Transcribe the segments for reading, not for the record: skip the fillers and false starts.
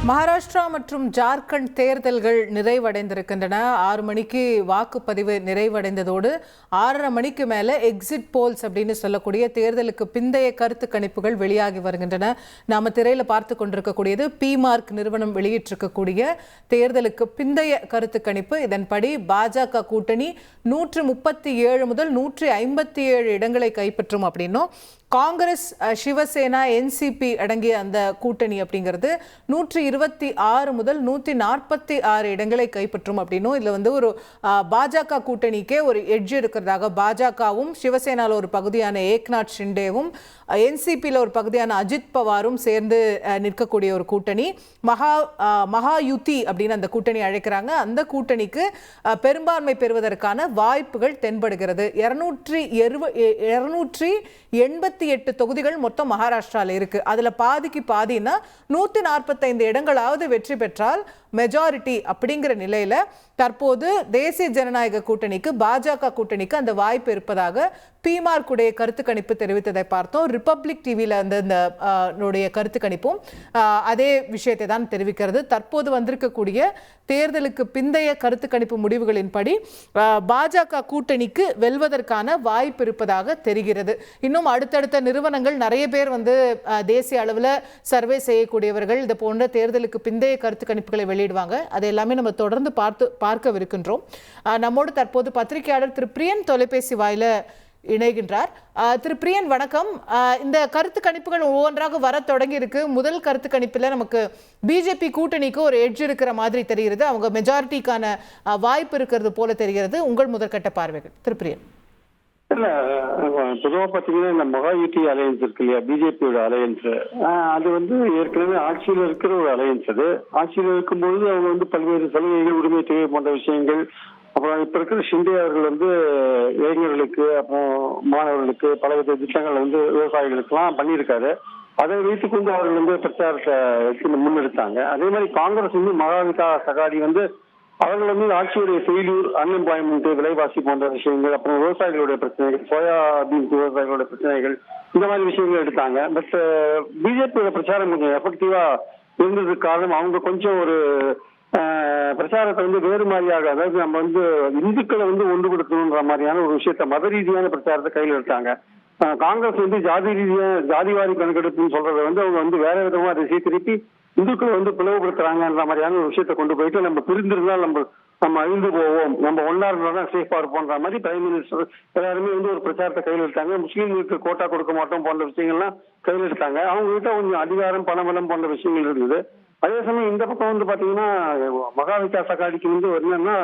மகாராஷ்டிரா மற்றும் ஜார்க்கண்ட் தேர்தல்கள் நிறைவடைந்திருக்கின்றன. 6 மணிக்கு வாக்குப்பதிவு நிறைவடைந்ததோடு 6:30 மணிக்கு மேலே எக்ஸிட் போல்ஸ் அப்படின்னு சொல்லக்கூடிய தேர்தலுக்கு பிந்தைய கருத்து கணிப்புகள் வெளியாகி வருகின்றன. நாம திரையில பார்த்து கொண்டிருக்கக்கூடியது பிமார்க் நிறுவனம் வெளியிட்டிருக்கக்கூடிய தேர்தலுக்கு பிந்தைய கருத்து கணிப்பு. இதன்படி பாஜக கூட்டணி 137 முதல் 157 இடங்களை கைப்பற்றும் அப்படின்னும், காங்கிரஸ், சிவசேனா, என்சிபி அடங்கிய அந்த கூட்டணி அப்படிங்கிறது 126 முதல் 146 இடங்களை கைப்பற்றும் அப்படின்னும், இதுல ஒரு பாஜக கூட்டணிக்கே ஒரு எட்ஜ் இருக்கிறதாக, பாஜகவும் சிவசேனால ஒரு பகுதியான ஏக்நாத் ஷிண்டேவும் என்சிபியில் ஒரு பகுதியான அஜித் பவாரும் சேர்ந்து நிற்கக்கூடிய ஒரு கூட்டணி மகாயுதி அப்படின்னு அந்த கூட்டணி அழைக்கிறாங்க. அந்த கூட்டணிக்கு பெரும்பான்மை பெறுவதற்கான வாய்ப்புகள் தென்படுகிறது. 288 தொகுதிகள் மொத்தம் மகாராஷ்டிரால இருக்கு. அதுல பாதிக்கு பாதினா 145 இடங்களாவது வெற்றி பெற்றால் மெஜாரிட்டி அப்படிங்கிற நிலையில தற்போது தேசிய ஜனநாயக கூட்டணிக்கு, பாஜக கூட்டணிக்கு அந்த வாய்ப்பு இருப்பதாக பிமார்க்குடைய கருத்து கணிப்பு தெரிவித்ததை பார்த்தோம். ரிப்பப்ளிக் டிவியில அந்த கருத்து கணிப்பும் அதே விஷயத்தை தான் தெரிவிக்கிறது. தற்போது வந்திருக்கக்கூடிய தேர்தலுக்கு பிந்தைய கருத்து கணிப்பு முடிவுகளின்படி பாஜக கூட்டணிக்கு வெல்வதற்கான வாய்ப்பு இருப்பதாக தெரிகிறது. இன்னும் அடுத்தடுத்த நிறுவனங்கள் நிறைய பேர் தேசிய அளவில் சர்வே செய்யக்கூடியவர்கள் இது போன்ற தேர்தலுக்கு பிந்தைய கருத்து கணிப்புகளை வெளியிடுவாங்க. அதை எல்லாமே நம்ம தொடர்ந்து பார்க்கவிருக்கின்றோம். நம்மோடு தற்போது பத்திரிகையாளர் திரு பிரியன் தொலைபேசி வாயில இணைகின்றார். திரு பிரியன், வணக்கம். இந்த கருத்து கணிப்புகள் ஒவ்வொன்றாக வர தொடங்கி இருக்கு. முதல் கருத்து கணிப்புல நமக்கு பிஜேபி கூட்டணிக்கு ஒரு எட்ஜ் இருக்கிற மாதிரி தெரிகிறது. அவங்க மெஜாரிட்டிக்கான வாய்ப்பு இருக்கிறது போல தெரிகிறது. உங்கள் முதற்கட்ட பார்வைகள் திரு பிரியன். இல்ல, பொதுவா பாத்தீங்கன்னா இந்த மகாயுதி அலையன்ஸ் இருக்கு இல்லையா, பிஜேபியோட அலையன்ஸ், அது ஏற்கனவே ஆட்சியில் இருக்கிற ஒரு அலையன்ஸ். அது ஆட்சியில் இருக்கும்போது அவங்க பல்வேறு சலுகைகள், உரிமை தேவை போன்ற விஷயங்கள், அப்புறம் இப்ப இருக்கிற ஷிண்டே அவர்கள் இளைஞர்களுக்கு, அப்புறம் மாணவர்களுக்கு பலவித திட்டங்கள் விவசாயிகளுக்கு எல்லாம் பண்ணியிருக்காரு. அதை வைத்துக்கொண்டு அவர்கள் பிரச்சாரத்தை முன்னெடுத்தாங்க. அதே மாதிரி காங்கிரஸ் மகாவிகாஸ் அகாடி அவர்கள் ஆட்சியுடைய ஃபெயிலியூர், அன்எம்ப்ளாய்மெண்ட், விலைவாசி போன்ற விஷயங்கள், அப்புறம் விவசாயிகளுடைய பிரச்சனைகள், சோயாபீன் விவசாயிகளுடைய பிரச்சனைகள், இந்த மாதிரி விஷயங்கள் எடுத்தாங்க. பட் பிஜேபியோட பிரச்சாரம் கொஞ்சம் எஃபெக்டிவா இருந்ததுக்கு காரணம் அவங்க கொஞ்சம் ஒரு பிரச்சாரத்தை வேறு மாதிரியாக, அதாவது நம்ம இந்துக்களை ஒன்றுபடுத்தணுன்ற மாதிரியான ஒரு விஷயத்த, மத ரீதியான பிரச்சாரத்தை கையில் எடுத்தாங்க. காங்கிரஸ் ஜாதிவாரி கணக்கெடுப்புன்னு சொல்றதை அவங்க வேற விதமா அதை திருப்பி இந்துக்களை பிளவுபடுத்துறாங்கன்ற மாதிரியான ஒரு விஷயத்தை கொண்டு போயிட்டு, நம்ம பிரிந்திருந்தால் நம்ம அழிந்து போவோம், நம்ம ஒன்னா இருந்தா சேஃபா இருப்போம்ன்ற மாதிரி பிரைம் மினிஸ்டர் எல்லாருமே ஒரு பிரச்சாரத்தை கையில் எடுத்தாங்க. முஸ்லீம்களுக்கு கோட்டா கொடுக்க மாட்டோம் போன்ற விஷயங்கள்லாம் கையில் எடுத்தாங்க. அவங்க கிட்ட கொஞ்சம் அதிகாரம், பணபலம் போன்ற விஷயங்கள் இருந்தது. அதே சமயம் இந்த பக்கம் பாத்தீங்கன்னா மகாவிகாஸ் அகாடிக்கு என்னன்னா,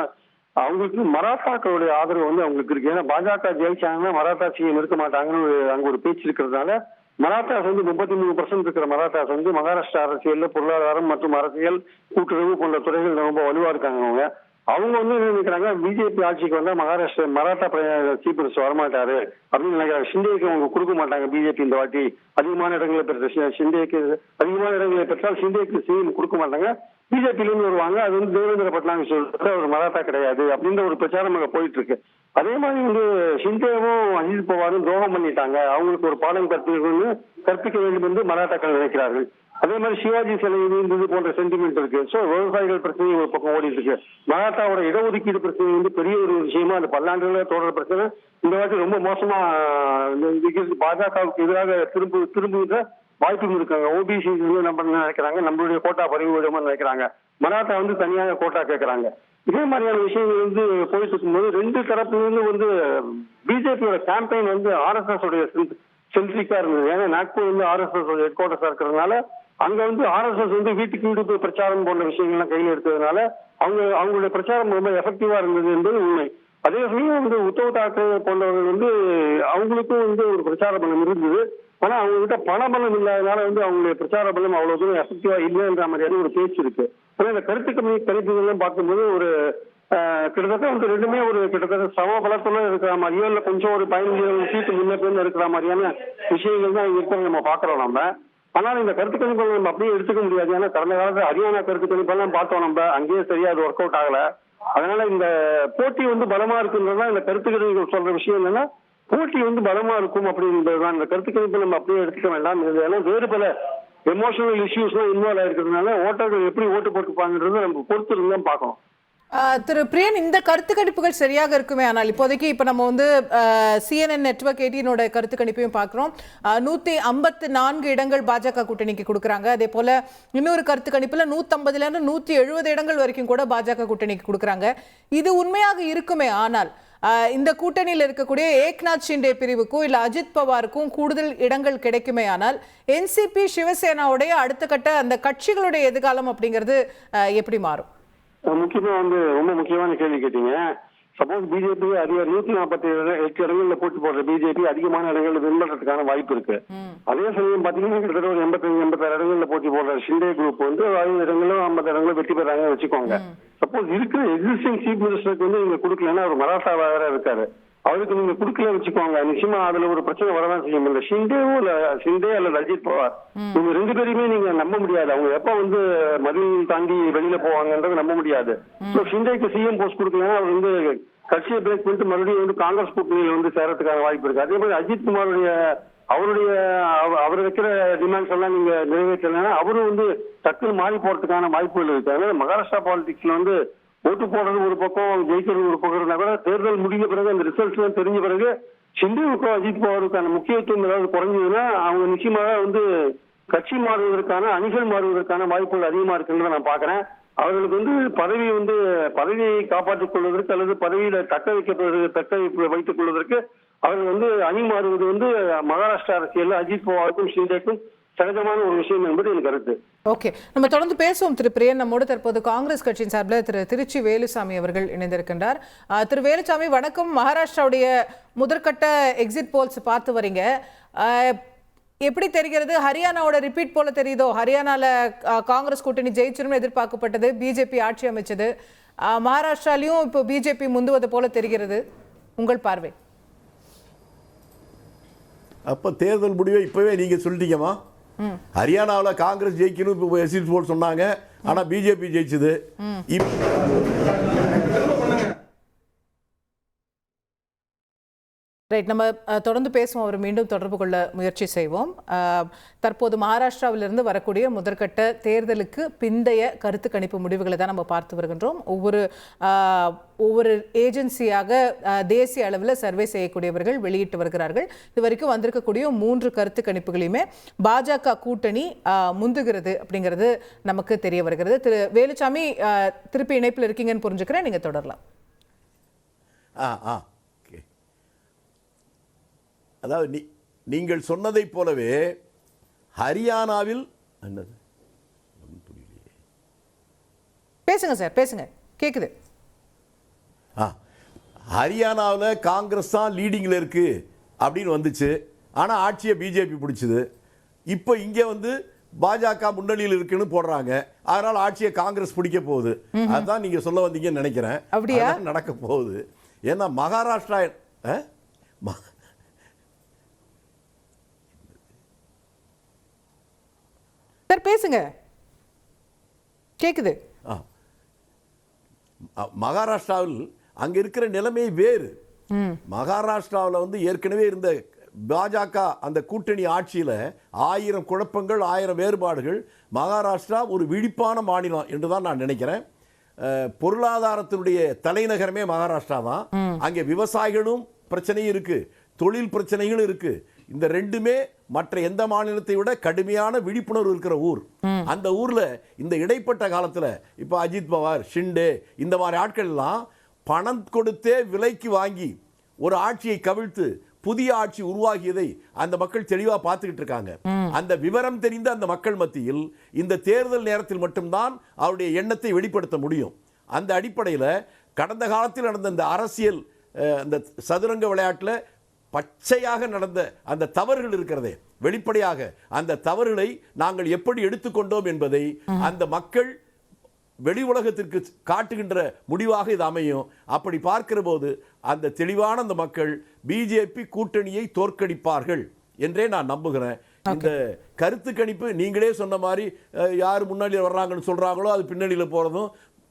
அவங்களுக்கு மராத்தாக்களுடைய ஆதரவு அவங்களுக்கு இருக்கு. ஏன்னா பாஜக ஜெயிச்சாங்கன்னா மராத்தா சிஎம் இருக்க மாட்டாங்கன்னு அங்க ஒரு பேச்சு இருக்கிறதுனால, மராத்தாஸ் 33% இருக்கிற மராத்தாஸ் மகாராஷ்டிரா அரசியல், பொருளாதாரம் மற்றும் அரசியல், கூட்டுறவு போன்ற துறைகள் ரொம்ப வலுவா இருக்காங்க. அவங்க என்ன நினைக்கிறாங்க, பிஜேபி ஆட்சிக்கு மகாராஷ்டிரா மராத்தா சீஃப் மினிஸ்டர் வரமாட்டாரு அப்படின்னு நினைக்கிறாங்க. ஷிண்டேக்கு அவங்க கொடுக்க மாட்டாங்க பிஜேபி இந்த வாட்டி. அதிகமான இடங்களை பெற்ற ஷிண்டேக்கு, அதிகமான இடங்களை பெற்றால் ஷிண்டேக்கு சிஎம் கொடுக்க மாட்டாங்க, பிஜேபியில இருந்து வருவாங்க. அது தேவேந்திர பட்னாவிஸ் சொல்ற ஒரு மராத்தா கிடையாது அப்படின்ற ஒரு பிரச்சாரம் அங்க போயிட்டு இருக்கு. அதே மாதிரி ஷிண்டேவும் அஜித் பவாரும் துரோகம் பண்ணிட்டாங்க, அவங்களுக்கு ஒரு பாடம் கற்பிக்க வேண்டும் என்று மராத்தாக்கள் நினைக்கிறார்கள். அதே மாதிரி சிவாஜி சிலை இருந்தது போன்ற சென்டிமெண்ட் இருக்கு. சோ விவசாயிகள் பிரச்சனை ஒரு பக்கம் ஓடிட்டு இருக்கு. மராத்தாவோட இடஒதுக்கீடு பிரச்சனை பெரிய ஒரு விஷயமா, அந்த பல்லாண்டுகள தொடர் பிரச்சனை இந்த வாட்டி ரொம்ப மோசமா பாஜகவுக்கு எதிராக திரும்ப வாய்ப்பும் இருக்காங்க. ஓபிசி நம்ம நினைக்கிறாங்க, நம்மளுடைய கோட்டா பறிவு விடுமா நினைக்கிறாங்க. மராத்தா தனியாக கோட்டா கேட்கறாங்க. இதே மாதிரியான விஷயங்கள் போயிட்டு இருக்கும்போது ரெண்டு தரப்புல பிஜேபியோட கேம்பெயின் ஆர்எஸ்எஸ் உடைய சென்ட்ரிக்கா இருந்தது. ஏன்னா நாக்பூர் ஆர்எஸ்எஸ் ஹெட் குவார்டர்ஸா இருக்கிறதுனால அங்க ஆர்எஸ்எஸ் வீட்டுக்கு வீடு போய் பிரச்சாரம் போன்ற விஷயங்கள்லாம் கையில் எடுத்ததுனால அவங்களுடைய பிரச்சாரம் ரொம்ப எஃபெக்டிவா இருந்தது என்பது உண்மை. அதே சமயம் உத்தவ் தாக்கரே போன்றவர்கள் அவங்களுக்கும் ஒரு பிரச்சார பலம் இருந்தது. ஆனா அவங்க கிட்ட பணபலம் இல்லாதனால அவங்களுடைய பிரச்சார பலம் அவ்வளவு தூரம் எஃபெக்டிவா இல்லைன்ற மாதிரியான ஒரு பேச்சு இருக்கு. ஆனா இந்த கருத்து கணிப்புகள்லாம் பார்க்கும்போது ஒரு கிட்டத்தட்ட ரெண்டுமே கிட்டத்தட்ட சம பலத்துல இருக்கிற மாதிரியோ இல்ல கொஞ்சம் ஒரு 15 சீட்டு முன்னே இருக்கிற மாதிரியான விஷயங்கள் தான் இருக்கிறத நம்ம பாக்குறோம் நம்ம. ஆனால் இந்த கருத்து கணிப்புகள் நம்ம அப்படியே எடுத்துக்க முடியாது. ஏன்னா கடந்த காலத்துல ஹரியானா கருத்து கணிப்பெல்லாம் பார்த்தோம் நம்ம, அங்கேயே சரியா அது ஒர்க் அவுட் ஆகல. அதனால இந்த போட்டி பலமா இருக்குன்றதுதான் இந்த கருத்து கணிப்புகள் சொல்ற விஷயம். என்னன்னா போட்டி பலமா இருக்கும் அப்படின்றதுதான். இந்த கருத்து கணிப்பு நம்ம அப்படியே எடுத்துக்க வேண்டாம். ஏன்னா வேறு பல எமோஷனல் இஷ்யூஸ்லாம் இன்வால்வ் ஆயிருக்கிறதுனால ஓட்டர்கள் எப்படி ஓட்டு போட்டுப்பாங்கன்றதை நம்ம பொறுத்து தான் பார்க்கணும். திரு பிரியன், இந்த கருத்து கணிப்புகள் சரியாக இருக்குமே? ஆனால் இப்போதைக்கு இப்ப நம்ம வந்து CNN நெட்வொர்க் 18 கருத்து கணிப்பையும் பார்க்கிறோம். 154 இடங்கள் பாஜக கூட்டணிக்கு கொடுக்குறாங்க. அதே போல இன்னொரு கருத்து கணிப்புல 150ல இருந்து 170 இடங்கள் வரைக்கும் கூட பாஜக கூட்டணிக்கு கொடுக்குறாங்க. இது உண்மையாக இருக்குமே ஆனால் இந்த கூட்டணியில் இருக்கக்கூடிய ஏக்நாத் ஷிண்டே பிரிவுக்கும் இல்ல அஜித் பவாருக்கும் கூடுதல் இடங்கள் கிடைக்குமே ஆனால் என்சிபி சிவசேனாவுடைய அடுத்த கட்ட அந்த கட்சிகளுடைய எதிர்காலம் அப்படிங்கிறது எப்படி மாறும்? முக்கியமா ரொம்ப முக்கியமான கேள்வி கேட்டீங்க. சப்போஸ் பிஜேபி அதிக 148 இடங்கள்ல போட்டி போடுற பிஜேபி அதிகமான இடங்கள்ல வின் பண்றதுக்கான வாய்ப்பு இருக்கு. அதே சமயம் பாத்தீங்கன்னா கிட்டத்தட்ட ஒரு 85-86 இடங்கள்ல போட்டி போடுற ஷிண்டே குரூப் 60 இடங்களும் 50 இடங்களும் வெற்றி பெறாங்கன்னு வச்சுக்கோங்க. சப்போஸ் இருக்கிற எக்ஸிஸ்டிங் சீஃப் மினிஸ்டருக்கு நீங்க கொடுக்கலன்னா அவர் மராட்டா வேற இருக்காரு, அவருக்கு நீங்க குடுக்கல வச்சுக்கோங்க, நிச்சயமா அதுல ஒரு பிரச்சனை வரதான் செய்யும். இல்ல ஷிண்டே அல்லது அஜித் பவார் இவங்க 2 பேருமே நீங்க நம்ப முடியாது. அவங்க எப்ப மதியம் தாண்டி வெளியில போவாங்கன்றது நம்ப முடியாது. சோ ஷிண்டேக்கு சிஎம் போஸ்ட் கொடுக்கலன்னா அவர் கட்சியை பிரேக் பண்ணிட்டு மறுபடியும் காங்கிரஸ் கூட்டணியில் சேரத்துக்கான வாய்ப்பு இருக்கு. அதே மாதிரி அஜித் குமாருடைய அவர் வைக்கிற டிமாண்ட்ஸ் எல்லாம் நீங்க நிறைவேற்றலைன்னா அவரும் டக்குன்னு மாறி போறதுக்கான வாய்ப்புகள் இருக்கு. அதனால மகாராஷ்டிரா பாலிடிக்ஸ்ல ஓட்டு போடுறது ஒரு பக்கம், ஜெயிக்கிறது ஒரு பக்கம் இருந்தா கூட தேர்தல் முடிஞ்ச பிறகு அந்த ரிசல்ட்ஸ் எல்லாம் தெரிஞ்ச பிறகு ஷிண்டேவுக்கும் அஜித் பவாருக்கான முக்கியத்துவம் ஏதாவது குறைஞ்சதுன்னா அவங்க நிச்சயமாக கட்சி மாறுவதற்கான அணிகள் மாறுவதற்கான வாய்ப்புகள் அதிகமா இருக்குன்னு நான் பாக்குறேன். அவர்களுக்கு பதவியை காப்பாற்றிக் கொள்வதற்கு அல்லது பதவியில தக்க வைத்துக் கொள்வதற்கு அவர்கள் அணி மாறுவது மகாராஷ்டிரா அரசியல் அஜித் பவாருக்கும் ஷிண்டேக்கும் சகஜமான ஒரு விஷயம் என்பது என் கருத்து. ஓகே, நம்ம தொடர்ந்து பேசுவோம். திரு பிரியன், நம்மோடு தற்போது காங்கிரஸ் கட்சியின் சார்பில் திரு திருச்சி வேலுசாமி அவர்கள் இணைந்திருக்கின்றார். திரு வேலுசாமி, வணக்கம். மகாராஷ்டிராவுடைய முதற்கட்ட எக்ஸிட் போல்ஸ் பார்த்து வரீங்க, எப்படி தெரிகிறது? ஹரியானாவோட ரிப்பீட் போல தெரியுதோ? ஹரியானால காங்கிரஸ் கூட்டணி ஜெயிச்சிரும் எதிர்பார்க்கப்பட்டது, பிஜேபி ஆட்சி அமைச்சது. மகாராஷ்டிராலையும் இப்போ பிஜேபி முந்துவது போல தெரிகிறது. உங்கள் பார்வை? அப்ப தேர்தல் முடிவை இப்பவே நீங்க சொல்லிட்டீங்கம்மா. ஹரியானாவில் காங்கிரஸ் ஜெயிக்கணும் இப்போ எக்ஸிட் போல் சொன்னாங்க, ஆனா பிஜேபி ஜெயிச்சது. ரைட், நம்ம தொடர்ந்து பேசுவோம். அவர் மீண்டும் தொடர்பு கொள்ள முயற்சி செய்வோம். தற்போது மகாராஷ்டிராவிலிருந்து வரக்கூடிய முதற்கட்ட தேர்தலுக்கு பிந்தைய கருத்து கணிப்பு முடிவுகளை தான் நம்ம பார்த்து வருகின்றோம். ஒவ்வொரு ஏஜென்சியாக தேசிய அளவில் சர்வே செய்யக்கூடியவர்கள் வெளியிட்டு வருகிறார்கள். இது வரைக்கும் வந்திருக்கக்கூடிய 3 கருத்து கணிப்புகளையுமே பாஜக கூட்டணி முந்துகிறது அப்படிங்கிறது நமக்கு தெரிய வருகிறது. திரு வேலுசாமி, திருப்பி இணைப்பில் இருக்கீங்கன்னு புரிஞ்சுக்கிறேன், நீங்க தொடரலாம். அதாவது நீங்கள் சொன்னதை போலவே ஹரியானாவில் பேசுங்க சார், பேசுங்க, கேக்குது. ஹரியானாவில் காங்கிரஸ் தான் லீடிங்ல இருக்கு அப்படின்னு வந்துச்சு, ஆனா ஆட்சியை பிஜேபி பிடிச்சது. இப்போ இங்க பாஜக முன்னணியில் இருக்குன்னு போடுறாங்க, அதனால ஆட்சியை காங்கிரஸ் பிடிக்க போகுது. அதுதான் நீங்க சொல்ல வந்தீங்கன்னு நினைக்கிறேன். அப்படியா நடக்க போகுது? ஏன்னா மகாராஷ்டிரா சார் பேசுங்க, கேக்குது. மகாராஷ்டிராவில் அங்க இருக்கிற நிலைமை வேறு. மகாராஷ்டிராவில் ஏற்கனவே இருந்த பாஜக அந்த கூட்டணி ஆட்சியில 1000 குழப்பங்கள், 1000 வேறுபாடுகள். மகாராஷ்டிரா ஒரு விழிப்பான மாநிலம் என்றுதான் நான் நினைக்கிறேன். பொருளாதாரத்தினுடைய தலைநகரமே மகாராஷ்டிரா தான். அங்கே விவசாயிகளும் பிரச்சனையும் இருக்கு, தொழில் பிரச்சனைகளும் இருக்கு. இந்த ரெண்டுமே மற்ற எந்த மாநிலத்தை விட கடுமையான விழிப்புணர்வு இருக்கிற ஊர். அந்த ஊர்ல இந்த இடைப்பட்ட காலத்துல இப்ப அஜித் பவார், ஷிண்டே இந்த மாதிரி ஆட்கள் எல்லாம் பணம் கொடுத்தே விலைக்கு வாங்கி ஒரு ஆட்சியை கவிழ்த்து புதிய ஆட்சி உருவாகியதை அந்த மக்கள் தெளிவா பார்த்துக்கிட்டு இருக்காங்க. அந்த விவரம் தெரிந்த அந்த மக்கள் மத்தியில் இந்த தேர்தல் நேரத்தில் மட்டும்தான் அவருடைய எண்ணத்தை வெளிப்படுத்த முடியும். அந்த அடிப்படையில் கடந்த காலத்தில் நடந்த இந்த அரசியல் அந்த சதுரங்க விளையாட்டில் பச்சையாக நடந்த அந்த தவறுகள் இருக்கிறதே, வெளிப்படையாக அந்த தவறுகளை நாங்கள் எப்படி எடுத்துக்கொண்டோம் என்பதை அந்த மக்கள் வெளி உலகத்திற்கு காட்டுகின்ற முடிவாக இது அமையும். அப்படி பார்க்கிற போது அந்த தெளிவான அந்த மக்கள் பிஜேபி கூட்டணியை தோற்கடிப்பார்கள் என்றே நான் நம்புகிறேன். இந்த கருத்து கணிப்பு நீங்களே சொன்ன மாதிரி யார் முன்னாடி வர்றாங்கன்னு சொல்றாங்களோ அது பின்னணியில் போறதும்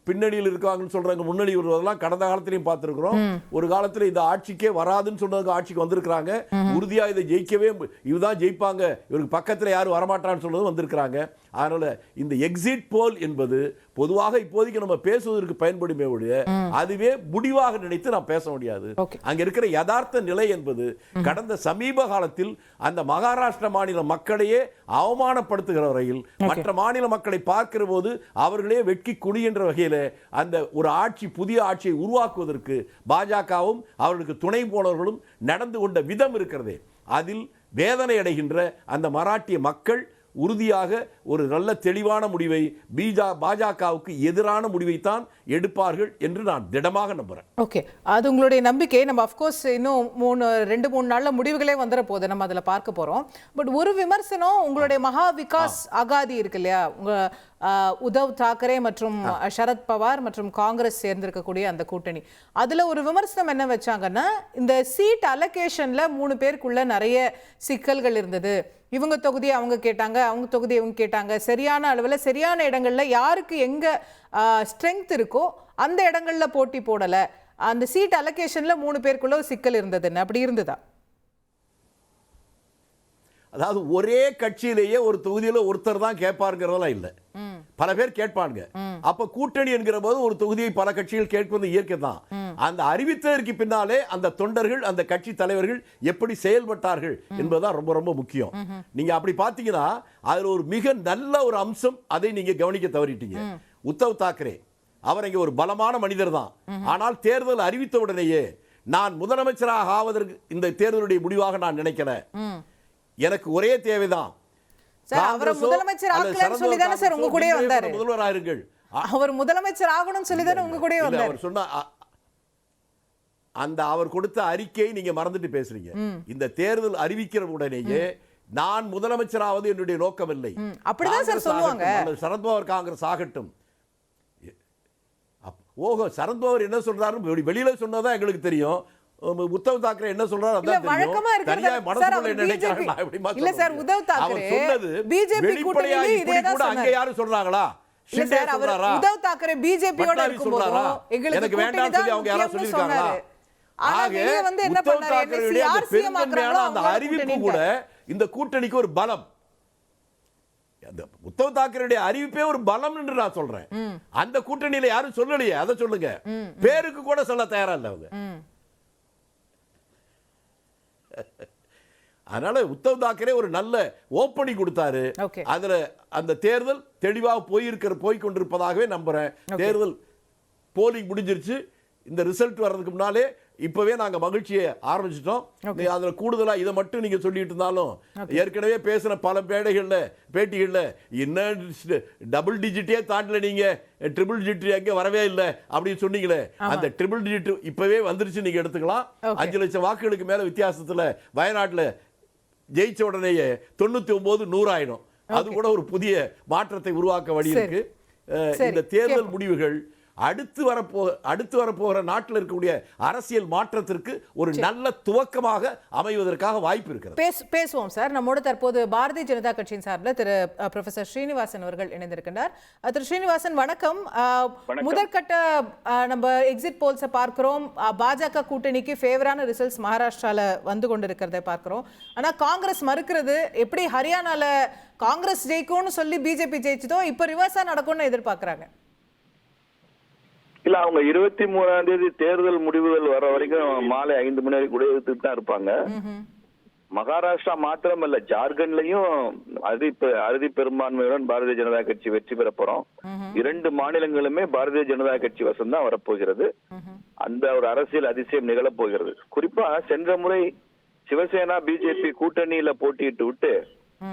பின்னணியில் இருக்காங்கன்னு சொல்றாங்க, முன்னணி வருவதெல்லாம் கடந்த காலத்திலையும் பார்த்திருக்கிறோம். ஒரு காலத்துல இந்த ஆட்சிக்கே வராதுன்னு சொன்னதுக்கு ஆட்சிக்கு வந்திருக்கிறாங்க. உறுதியா இதை ஜெயிக்கவே இதுதான் ஜெயிப்பாங்க, இவருக்கு பக்கத்துல யாரும் வரமாட்டான்னு சொன்னது வந்திருக்கிறாங்க. அதனால இந்த எக்ஸிட் போல் என்பது பொதுவாக இப்போதைக்கு நம்ம பேசுவதற்கு பயன்படுமே ஒழிய அதுவே முடிவாக நினைத்து நாம் பேச முடியாது. அங்க இருக்கிற யதார்த்த நிலை என்பது கடந்த சமீப காலத்தில் அந்த மகாராஷ்டிரா மாநில மக்களையே அவமானப்படுத்துகிற வரையில் மற்ற மாநில மக்களை பார்க்கிற போது அவர்களே வெட்கி குனிகின்ற வகையில் அந்த ஒரு ஆட்சி, புதிய ஆட்சியை உருவாக்குவதற்கு பாஜகவும் அவர்களுக்கு துணை போனவர்களும் நடந்து கொண்ட விதம் இருக்கிறதே, அதில் வேதனை அடைகின்ற அந்த மராட்டிய மக்கள் உறுதியாக ஒரு நல்ல தெளிவான முடிவை பாஜகவுக்கு எதிரான முடிவைத்தான் எடுப்பார்கள் என்று நான் திடமாக நம்புறேன். ஓகே, அது உங்களுடைய நம்பிக்கை. நம்ம அஃப்கோர்ஸ் இன்னும் 2-3 நாள்ல முடிவுகளே வந்துட போகுது, நம்ம அதில் பார்க்க போறோம். பட் ஒரு விமர்சனம், உங்களுடைய மகா விகாஸ் அகாதி இருக்கு இல்லையா, உங்க உத்தவ் தாக்கரே மற்றும் சரத் பவார் மற்றும் காங்கிரஸ் சேர்ந்திருக்கக்கூடிய அந்த கூட்டணி, அதுல ஒரு விமர்சனம் என்ன வச்சாங்கன்னா, இந்த சீட் அலோகேஷன்ல 3 பேருக்குள்ள நிறைய சிக்கல்கள் இருந்தது. இவங்க தொகுதி அவங்க கேட்டாங்க, அவங்க தொகுதி இவங்க கேட்டாங்க. சரியான அளவில் சரியான இடங்கள்ல யாருக்கு எங்க ஸ்ட்ரென்த் இருக்கோ அந்த இடங்கள்ல போட்டி போடல. அந்த சீட் அலோகேஷன்ல 3 பேருக்குள்ள ஒரு சிக்கல் இருந்ததுன்னு அப்படி இருந்ததா? அதாவது ஒரே கட்சியிலேயே ஒரு தொகுதியில ஒருத்தர் தான் கேட்பாருங்கிறதெல்லாம் இல்லை, பல பேர் கேட்பாங்க. அப்ப கூட்டணி என்கிற போது ஒரு தொகுதியை பல கட்சிகள் கேட்பது இயற்கை தான். அந்த அறிவித்ததற்கு பின்னாலே அந்த தொண்டர்கள், அந்த கட்சி தலைவர்கள் எப்படி செயல்பட்டார்கள் என்பதுதான் ரொம்ப ரொம்ப முக்கியம். நீங்க அப்படி பாத்தீங்கன்னா அதுல ஒரு மிக நல்ல ஒரு அம்சம், அதை நீங்க கவனிக்க தவறிட்டீங்க. உத்தவ் தாக்கரே அவர் இங்க ஒரு பலமான மனிதர் தான். ஆனால் தேர்தல் அறிவித்த உடனேயே நான் முதலமைச்சராக ஆவதற்கு இந்த தேர்தலுடைய முடிவாக நான் நினைக்கல, எனக்கு ஒரே தேவைதான் அவர் முதலமைச்சர் ஆகலன்னு சொல்லி தானே சார் உங்க கூடயே வந்தாரு. முதல்வராக இருங்கள், அவர் முதலமைச்சர் ஆகணும்னு சொல்லி தானே உங்க கூடயே வந்தாரு. அவர் சொன்ன அந்த அவர் கொடுத்த அறிக்கையை நீங்க மறந்துட்டு பேசுறீங்க. இந்த தேர்தல் அறிவிக்கிற உடனேயே நான் முதலமைச்சராவது என்னுடைய நோக்கம் இல்லை, அப்படிதான் சார் சொல்லுவாங்க. சரத்பவார் காங்கிரஸ் ஆகட்டும். ஓஹோ, சரத்பவார் என்ன சொல்றாரு வெளியில சொன்னதான் எங்களுக்கு தெரியும். உத்தவ் தாக்கரே என்ன சொல்றாரு அதான் தெரியும். தனியா மனசுக்குள்ள என்ன நினைக்கிறாங்க எப்படிமா இல்ல சார், உத்தவ் தாக்கரே பிஜேபி கூட்டணியில இதே தான் சொன்னாரு. அங்க யாரும் சொல்றாங்களா? ஷிண்டே சொல்றாரா? உத்தவ் தாக்கரே பிஜேபியோட இருக்கும்போது எங்களுக்கு வேண்டாம் சொல்லி அவங்க யாரா சொல்லிருக்காங்களா? ஆக வெளிய வந்து என்ன பண்ணாரு, என்எஸ்சி ஆர்சிஎம் ஆக்குறாங்க. அந்த அறிவிப்பு கூட இந்த கூட்டணிக்கு ஒரு பலம். அந்த உத்தவ் தாக்கரேடைய அறிவிப்பே ஒரு பலம் என்று நான் சொல்றேன். அந்த கூட்டணியில யாரும் சொல்லலையே, அதை சொல்லுங்க. பேருக்கு கூட சொல்ல தயாரா இல்ல அவங்க. அதனால உத்தவ் தாக்கரே ஒரு நல்ல ஓப்பனிங் கொடுத்தாரு. அதுல அந்த தேர்தல் தெளிவாக போய் கொண்டிருப்பதாகவே நம்புறேன். தேர்தல் போலிங் முடிஞ்சிருச்சு. இந்த ரிசல்ட் வர்றதுக்கு முன்னாலே இப்பவே நாங்க மகிழ்ச்சியை ஆரம்பிச்சிட்டோம். அதுல கூடுதலா இதை மட்டும் நீங்க சொல்லிட்டு இருந்தாலும், ஏற்கனவே பேசின பல பேட்டிகள்ல என்ன டபுள் டிஜிட்டே தாண்டல, நீங்க ட்ரிபிள் டிஜிட் எங்க வரவே இல்லை அப்படின்னு சொன்னீங்களே, அந்த ட்ரிபிள் டிஜிட் இப்பவே வந்துருச்சு, நீங்க எடுத்துக்கலாம். 5 லட்சம் வாக்குகளுக்கு மேல வித்தியாசத்துல வயநாட்டுல ஜெயிச்ச உடனேயே 99-100 ஆயிடும். அது கூட ஒரு புதிய மாற்றத்தை உருவாக்க வழி இருக்கு. இந்த தேர்தல் முடிவுகள் அடுத்து வரப்போகிற நாட்டில் இருக்கக்கூடிய அரசியல் மாற்றத்திற்கு ஒரு நல்ல துவக்கமாக அமைவதற்காக வாய்ப்பு இருக்கிறது. பேசுவோம் சார். நம்மோடு தற்போது பாரதிய ஜனதா கட்சியின் சார்பில் திரு ப்ரொஃபசர் ஸ்ரீனிவாசன் அவர்கள் இணைந்திருக்கின்றார். திரு ஸ்ரீனிவாசன் வணக்கம். முதற்கட்ட நம்ம எக்ஸிட் போல்ஸை பார்க்கிறோம். பாஜக கூட்டணிக்கு ஃபேவரான ரிசல்ட்ஸ் மகாராஷ்டிரால வந்து கொண்டிருக்கிறதை பார்க்கிறோம். ஆனா காங்கிரஸ் மறுக்கிறது. எப்படி ஹரியானால காங்கிரஸ் ஜெயிக்கும்னு சொல்லி பிஜேபி ஜெயிச்சதோ இப்ப ரிவர்ஸா நடக்கும்னு எதிர்பார்க்கறாங்க. இல்ல, அவங்க 23ஆம் தேதி தேர்தல் முடிவுகள் வர வரைக்கும் மாலை 5 மணி வரைக்கும் கூட எடுத்துட்டு தான் இருப்பாங்க. மகாராஷ்டிரா மாத்திரம் இல்ல, ஜார்க்கண்ட்லயும் அறுதி பெரும்பான்மையுடன் பாரதிய ஜனதா கட்சி வெற்றி பெற போறோம். 2 மாநிலங்களுமே பாரதிய ஜனதா கட்சி வசம் தான் வரப்போகிறது. அந்த ஒரு அரசியல் அதிசயம் நிகழப் போகிறது. குறிப்பா சென்ற முறை சிவசேனா பிஜேபி கூட்டணியில போட்டியிட்டு விட்டு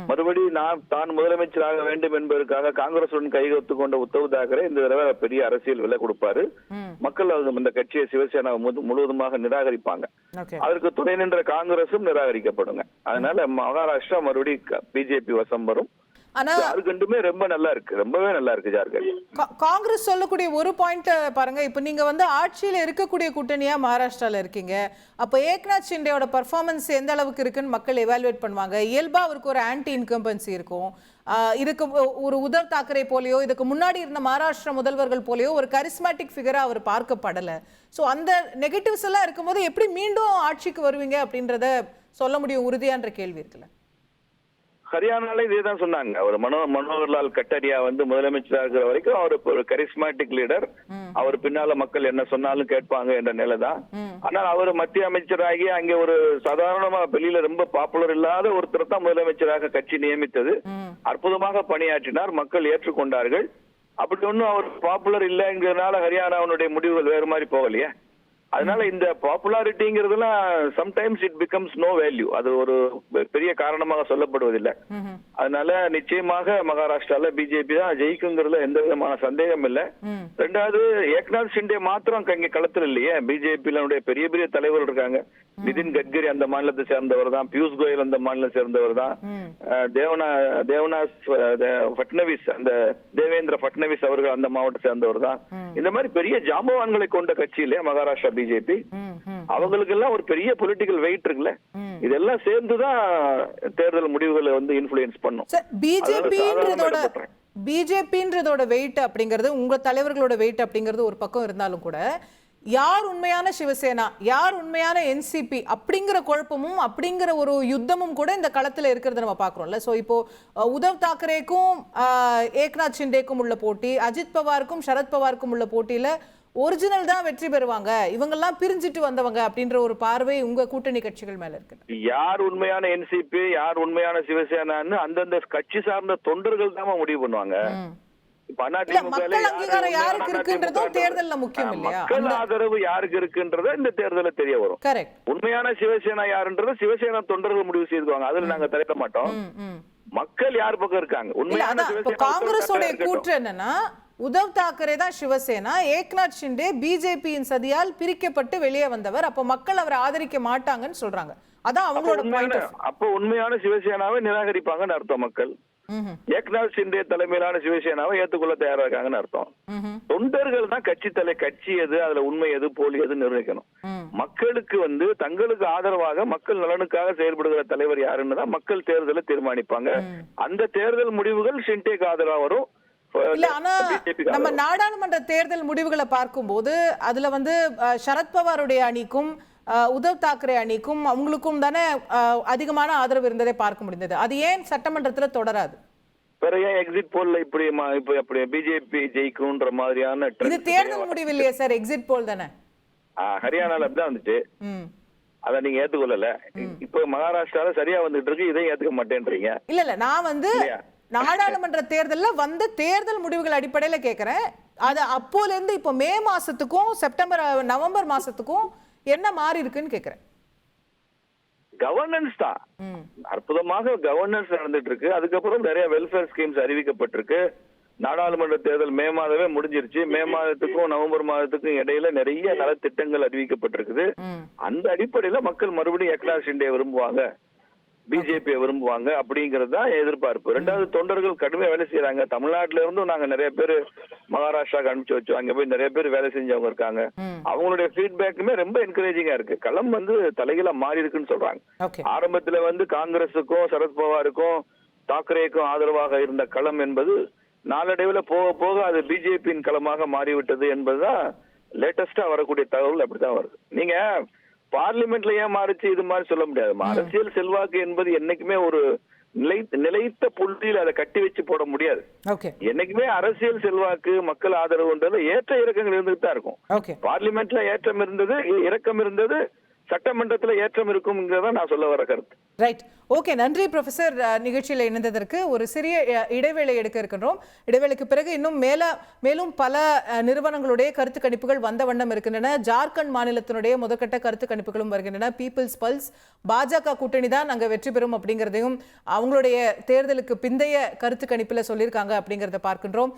மறுபடியும் தான் முதலமைச்சராக வேண்டும் என்பதற்காக காங்கிரசுடன் கைகோத்து கொண்ட உத்தவ் தாக்கரே இந்த தடவை பெரிய அரசியல் விலை கொடுப்பாரு. மக்கள் இந்த கட்சியை சிவசேனா முழுவதுமாக நிராகரிப்பாங்க. அதற்கு துணை நின்ற காங்கிரசும் நிராகரிக்கப்படுங்க. அதனால மகாராஷ்டிரா மறுபடியும் பிஜேபி வசம் வரும். ஆனா ஜார்க்கண்டுமே ரொம்ப நல்லா இருக்கு, ரொம்பவே நல்லா இருக்கு ஜார்க்கண்ட். காங்கிரஸ் சொல்லக்கூடிய ஒரு பாயிண்ட் பாருங்க, இப்ப நீங்க வந்து ஆட்சியில இருக்கக்கூடிய கூட்டணியா மகாராஷ்டிரால இருக்கீங்க. அப்ப ஏக்நாத் ஷிண்டேயோட பெர்ஃபார்மன்ஸ் எந்த அளவுக்கு இருக்குன்னு மக்கள் எவாலுவேட் பண்ணுவாங்க. இயல்பா அவருக்கு ஒரு ஆன்டி இன்கம்பன்சி இருக்கும். இதுக்கு ஒரு உத்தவ் தாக்கரே போலயோ இதுக்கு முன்னாடி இருந்த மகாராஷ்டிரா முதல்வர்கள் போலயோ ஒரு கரிஸ்மேட்டிக் ஃபிகரா அவர் பார்க்கப்படல. ஸோ அந்த நெகட்டிவ்ஸ் எல்லாம் இருக்கும்போது எப்படி மீண்டும் ஆட்சிக்கு வருவீங்க அப்படின்றத சொல்ல முடியும் உறுதியான்ற கேள்வி இருக்குல்ல. ஹரியானால இதே தான் சொன்னாங்க. அவர் மனோகர்லால் கட்டாரியா வந்து முதலமைச்சராக இருக்கிற வரைக்கும் அவர் ஒரு கரிஸ்மேட்டிக் லீடர், அவர் பின்னால மக்கள் என்ன சொன்னாலும் கேட்பாங்க என்ற நிலை தான். ஆனால் அவர் மத்திய அமைச்சராகி அங்கே ஒரு சாதாரணமா வெளியில ரொம்ப பாப்புலர் இல்லாத ஒருத்தர் தான் முதலமைச்சராக கட்சி நியமித்தது. அற்புதமாக பணியாற்றினார், மக்கள் ஏற்றுக்கொண்டார்கள். அப்படி ஒன்னும் அவர் பாப்புலர் இல்லைங்கிறதுனால ஹரியானாவுடைய முடிவுகள் வேறு மாதிரி போகலையே. அதனால இந்த பாப்புலாரிட்டிங்கிறதுலாம் sometimes it becomes no value, அது ஒரு பெரிய காரணமாக சொல்லப்படுவதில்லை. அதனால நிச்சயமாக மகாராஷ்டிரால பிஜேபி தான் ஜெயிக்குங்கிறதுல எந்த விதமான சந்தேகம் இல்லை. ரெண்டாவது, ஏக்நாத் ஷிண்டே மாத்திரம் இங்க களத்தில் இல்லையே, பிஜேபியினுடைய பெரிய பெரிய தலைவர்கள் இருக்காங்க. நிதின் கட்கரி அந்த மாநிலத்தை சேர்ந்தவர் தான், பியூஷ் கோயல் அந்த மாநிலத்தை சேர்ந்தவர் தான், பட்னவிஸ் அந்த தேவேந்திர பட்னவிஸ் அவர்கள் அந்த மாவட்டத்தை சேர்ந்தவர் தான். இந்த மாதிரி பெரிய ஜாம்பவான்களை கொண்ட கட்சி இல்லையா மகாராஷ்டிரா பிஜேபி. அவங்களுக்கு எல்லாம் ஒரு பெரிய பொலிட்டிக்கல் வெயிட் இருக்குல்ல. இதெல்லாம் சேர்ந்துதான் தேர்தல் முடிவுகளை வந்து இன்ஃப்ளூயன்ஸ் பண்ணும். பிஜேபின்றதோட வெயிட் அப்படிங்கிறது, உங்க தலைவர்களோட வெயிட் அப்படிங்கிறது ஒரு பக்கம் இருந்தாலும் கூட, யார் உண்மையான சிவசேனா யார் உண்மையான என்சிபி அப்படிங்கிற குழப்பமும் அப்படிங்கிற ஒரு யுத்தமும் கூட இந்த களத்துல இருக்கிறத நம்ம பாக்குறோம்ல. சோ இப்போ உத்தவ் தாக்கரேக்கும் ஏக்நாத் ஷிண்டேக்கும் உள்ள போட்டி, அஜித் பவாருக்கும் சரத் பவாருக்கும் உள்ள போட்டியில ஒரிஜினல் தான் வெற்றி பெறுவாங்க, இவங்கெல்லாம் பிரிஞ்சிட்டு வந்தவங்க அப்படின்ற ஒரு பார்வை உங்க கூட்டணி கட்சிகள் மேல இருக்கு. யார் உண்மையான என்சிபி யார் உண்மையான சிவசேனான்னு அந்தந்த கட்சி சார்ந்த தொண்டர்கள் தான் முடிவு பண்ணுவாங்க. மக்கள் அங்கீகாரம் யாருக்கு இருக்குன்றதும் தேர்தல்ல முக்கியம் இல்லையா? மக்கள் ஆதரவு யாருக்கு இருக்குன்றத இந்த தேர்தல்ல தெரிய வரும். உண்மையான சிவசேனா யாருன்றத சிவசேனா தொண்டர்கள் முடிவு செய்துவாங்க, அதுல நாங்க தலையிட மாட்டோம். மக்கள் யார் பக்கம் இருக்காங்க உண்மையான காங்கிரஸோட கூற்று என்னன்னா, உத்தவ் தாக்கரே தான் சிவசேனா, ஏக்நாத் ஷிண்டே பிஜேபியின் சதியால் பிரிக்கப்பட்டு வெளியே வந்தவர், அப்ப மக்கள் அவரை ஆதரிக்க மாட்டாங்கன்னு சொல்றாங்க. அதான் அவங்களோட பாயிண்ட். அப்ப உண்மையான சிவசேனாவை நிராகரிப்பாங்கன்னு அர்த்தம் மக்கள். ஏக்நாத் ஷிண்டே தலைமையிலான சிவசேனாவை ஏத்துக்கொள்ள தயாரா இருக்காங்கன்னு அர்த்தம். தொண்டர்கள் தான் கட்சி எது, அதுல உண்மை எது போலி எது நிர்ணயிக்கணும். மக்களுக்கு வந்து தங்களுக்கு ஆதரவாக மக்கள் நலனுக்காக செயல்படுகிற தலைவர் யாருன்னு தான் மக்கள் தேர்தலை தீர்மானிப்பாங்க. அந்த தேர்தல் முடிவுகள் ஷிண்டேக்கு ஆதரவா வரும். இல்ல, ஆனா நம்ம நாடாளுமன்ற தேர்தல் முடிவுகளை பார்க்கும்போது அதுல வந்து சரத்பவாருடைய அணிக்கும் உத்தவ் தாக்கரே அணிக்கும் அவங்களுக்கும் தானே அதிகமான ஆதரவு இருந்ததை பார்க்க முடிந்தது. அது ஏன் சட்டமன்றத்துல தொடராது? எக்ஸிட் போல்ல இப்படி பிஜேபி ஜெயிக்கும்ன்ற மாதிரியான இது தேர்தல் முடிவு இல்லையா சார்? எக்ஸிட் போல் தானே. ஹரியானால அப்படிதான் வந்துச்சு, அத நீங்க ஏத்துக்கொள்ளல. இப்ப மகாராஷ்டிரால சரியா வந்துட்டு இருக்கு, இதையும் ஏத்துக்க மாட்டேன்றீங்க. இல்ல நான் வந்து நாடாளுமன்ற தேர்தல்ல வந்த தேர்தல் முடிவுகள் அடிப்படையில கேக்குறேன். அது அப்போல இருந்து இப்போ மே மாசத்துக்கும் செப்டம்பர் நவம்பர் மாசத்துக்கும் என்ன மாறி இருக்குன்னு கேக்குறேன். கவர்னன்ஸ் தான் அற்புதமாக கவர்னன்ஸ் நடந்துட்டு இருக்கு. அதுக்கப்புறம் நிறைய வெல்ஃபேர் ஸ்கீம்ஸ் அறிவிக்கப்பட்டிருக்கு. நாடாளுமன்ற தேர்தல் மே மாதமே முடிஞ்சிருச்சு. மே மாதத்துக்கும் நவம்பர் மாதத்துக்கும் இடையில நிறைய நலத்திட்டங்கள் அறிவிக்கப்பட்டிருக்குது. அந்த அடிப்படையில மக்கள் மறுபடியும் ஏக்நாத் ஷிண்டே விரும்புவாங்க, பிஜேபியை விரும்புவாங்க அப்படிங்கிறது தான் எதிர்பார்ப்பு. ரெண்டாவது, தொண்டர்கள் கடுமையா வேலை செய்யறாங்க. தமிழ்நாட்டுல இருந்தும் நாங்க நிறைய பேர் மகாராஷ்டிராக்கு அனுப்பிச்சு வச்சோம், அங்க போய் நிறைய பேர் வேலை செஞ்சவங்க இருக்காங்க. அவங்களுடைய ஃபீட்பேக்குமே ரொம்ப என்கரேஜிங்கா இருக்கு. களம் வந்து தலைகீழா மாறி இருக்குன்னு சொல்றாங்க. ஆரம்பத்துல வந்து காங்கிரஸுக்கும் சரத்பவாருக்கும் தாக்கரேக்கும் ஆதரவாக இருந்த களம் என்பது நாளடைவுல போக போக அது பிஜேபியின் களமாக மாறிவிட்டது என்பதுதான் லேட்டஸ்டா வரக்கூடிய தகவல். அப்படித்தான் வருது. நீங்க பார்லிமெண்ட்ல ஏன் மாறிச்சு இது மாதிரி சொல்ல முடியாது. அரசியல் செல்வாக்கு என்பது என்னைக்குமே ஒரு நிலைத்த புள்ளியில் அதை கட்டி வச்சு போட முடியாது. என்னைக்குமே அரசியல் செல்வாக்கு மக்கள் ஆதரவுன்றது ஏற்ற இறக்கங்கள் இருந்துட்டு தான் இருக்கும். பார்லிமெண்ட்ல ஏற்றம் இருந்தது, இறக்கம் இருந்தது, சட்டமன்றத்துல ஏற்றம் இருக்கும்ங்கிறத நான் சொல்ல வர கருத்து. ரைட், ஓகே, நன்றி ப்ரொஃபசர். நிகழ்ச்சியில் இணைந்ததற்கு ஒரு சிறிய இடைவேளை எடுக்க இருக்கின்றோம். இடைவேளைக்கு பிறகு இன்னும் மேலும் பல நிறுவனங்களுடைய கருத்து கணிப்புகள் வந்த வண்ணம் இருக்கின்றன. ஜார்க்கண்ட் மாநிலத்தினுடைய முதற்கட்ட கருத்து கணிப்புகளும் வருகின்றன. பீப்புள்ஸ் பல்ஸ் பாஜக கூட்டணி தான் அங்க வெற்றி பெறும் அப்படிங்கிறதையும் அவங்களுடைய தேர்தலுக்கு பிந்தைய கருத்து கணிப்பில் சொல்லியிருக்காங்க அப்படிங்கிறத பார்க்கின்றோம்.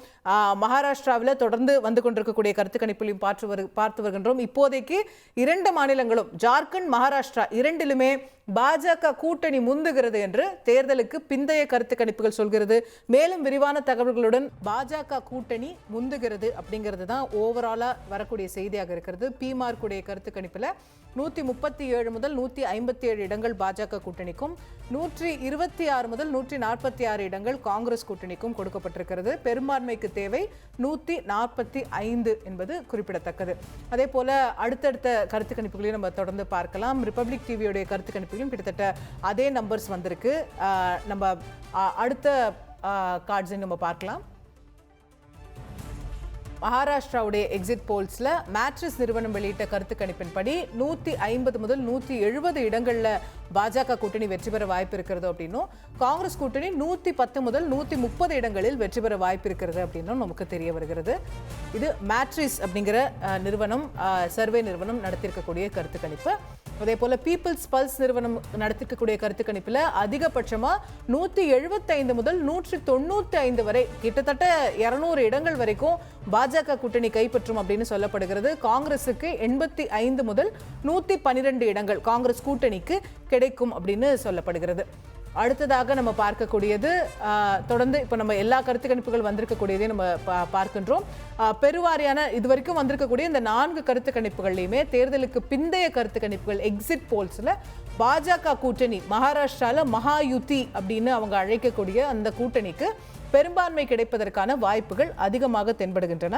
மகாராஷ்டிராவில் தொடர்ந்து வந்து கொண்டிருக்கக்கூடிய கருத்து கணிப்பிலையும் பார்த்து வருகின்றோம். இப்போதைக்கு 2 மாநிலங்களும் ஜார்க்கண்ட், மகாராஷ்டிரா இரண்டிலுமே பாஜக கூட்டணி முந்துகிறது என்று தேர்தலுக்கு பிந்தைய கருத்து கணிப்புகள் சொல்கிறது. மேலும் விரிவான தகவல்களுடன் பாஜக கூட்டணி முந்துகிறது அப்படிங்கிறது தான் ஓவராலா வரக்கூடிய செய்தியாக இருக்கிறது. பிமார்க்குடைய கருத்து கணிப்புல 137 முதல் 157 இடங்கள் பாஜக கூட்டணிக்கும், 126 முதல் 146 இடங்கள் காங்கிரஸ் கூட்டணிக்கும் கொடுக்கப்பட்டிருக்கிறது. பெரும்பான்மைக்கு தேவை 145 என்பது குறிப்பிடத்தக்கது. அதே போல அடுத்தடுத்த கருத்து கணிப்புகளையும் நம்ம தொடர்ந்து பார்க்கலாம். ரிபப்ளிக் டிவியோடைய கருத்து கணிப்புகளும் கிட்டத்தட்ட அதே நம்பர்ஸ் வந்திருக்கு. நம்ம அடுத்த கார்ட்ஸை நம்ம பார்க்கலாம். மகாராஷ்டிராவுடைய எக்ஸிட் போல்ஸ்ல மேட்ரிஸ் நிறுவனம் வெளியிட்ட கருத்து கணிப்பின்படி 150 முதல் 170 இடங்கள்ல பாஜக கூட்டணி வெற்றி பெற வாய்ப்பு இருக்கிறது அப்படின்னும், காங்கிரஸ் கூட்டணி 110 முதல் 130 இடங்களில் வெற்றி பெற வாய்ப்பு இருக்கிறது அப்படின்னும் நமக்கு தெரிய வருகிறது. இது மேட்ரிஸ் அப்படிங்கிற நிறுவனம், சர்வே நிறுவனம் நடத்தியிருக்கக்கூடிய கருத்து கணிப்பு. அதே போல பீப்புள்ஸ் பல்ஸ் நிறுவனம் நடத்திருக்கக்கூடிய கருத்து கணிப்புல அதிகபட்சமா 175 முதல் 195 வரை, கிட்டத்தட்ட 200 இடங்கள் வரைக்கும் பாஜக கூட்டணி கைப்பற்றும் அப்படின்னு சொல்லப்படுகிறது. காங்கிரசுக்கு 85 முதல் 112 இடங்கள் காங்கிரஸ் கூட்டணிக்கு கிடைக்கும் அப்படின்னு சொல்லப்படுகிறது. அடுத்ததாக நம்ம பார்க்கக்கூடியது, தொடர்ந்து இப்போ நம்ம எல்லா கருத்து கணிப்புகள் வந்திருக்கக்கூடியதையும் நம்ம பார்க்கின்றோம். பெருவாரியான இதுவரைக்கும் வந்திருக்கக்கூடிய இந்த 4 கருத்து கணிப்புகள்லையுமே தேர்தலுக்கு பிந்தைய கருத்து கணிப்புகள் எக்ஸிட் போல்ஸ்ல பாஜக கூட்டணி மகாராஷ்டிரால மகாயுதி அப்படின்னு அவங்க அழைக்கக்கூடிய அந்த கூட்டணிக்கு பெரும்பான்மை கிடைப்பதற்கான வாய்ப்புகள் அதிகமாக தென்படுகின்றன.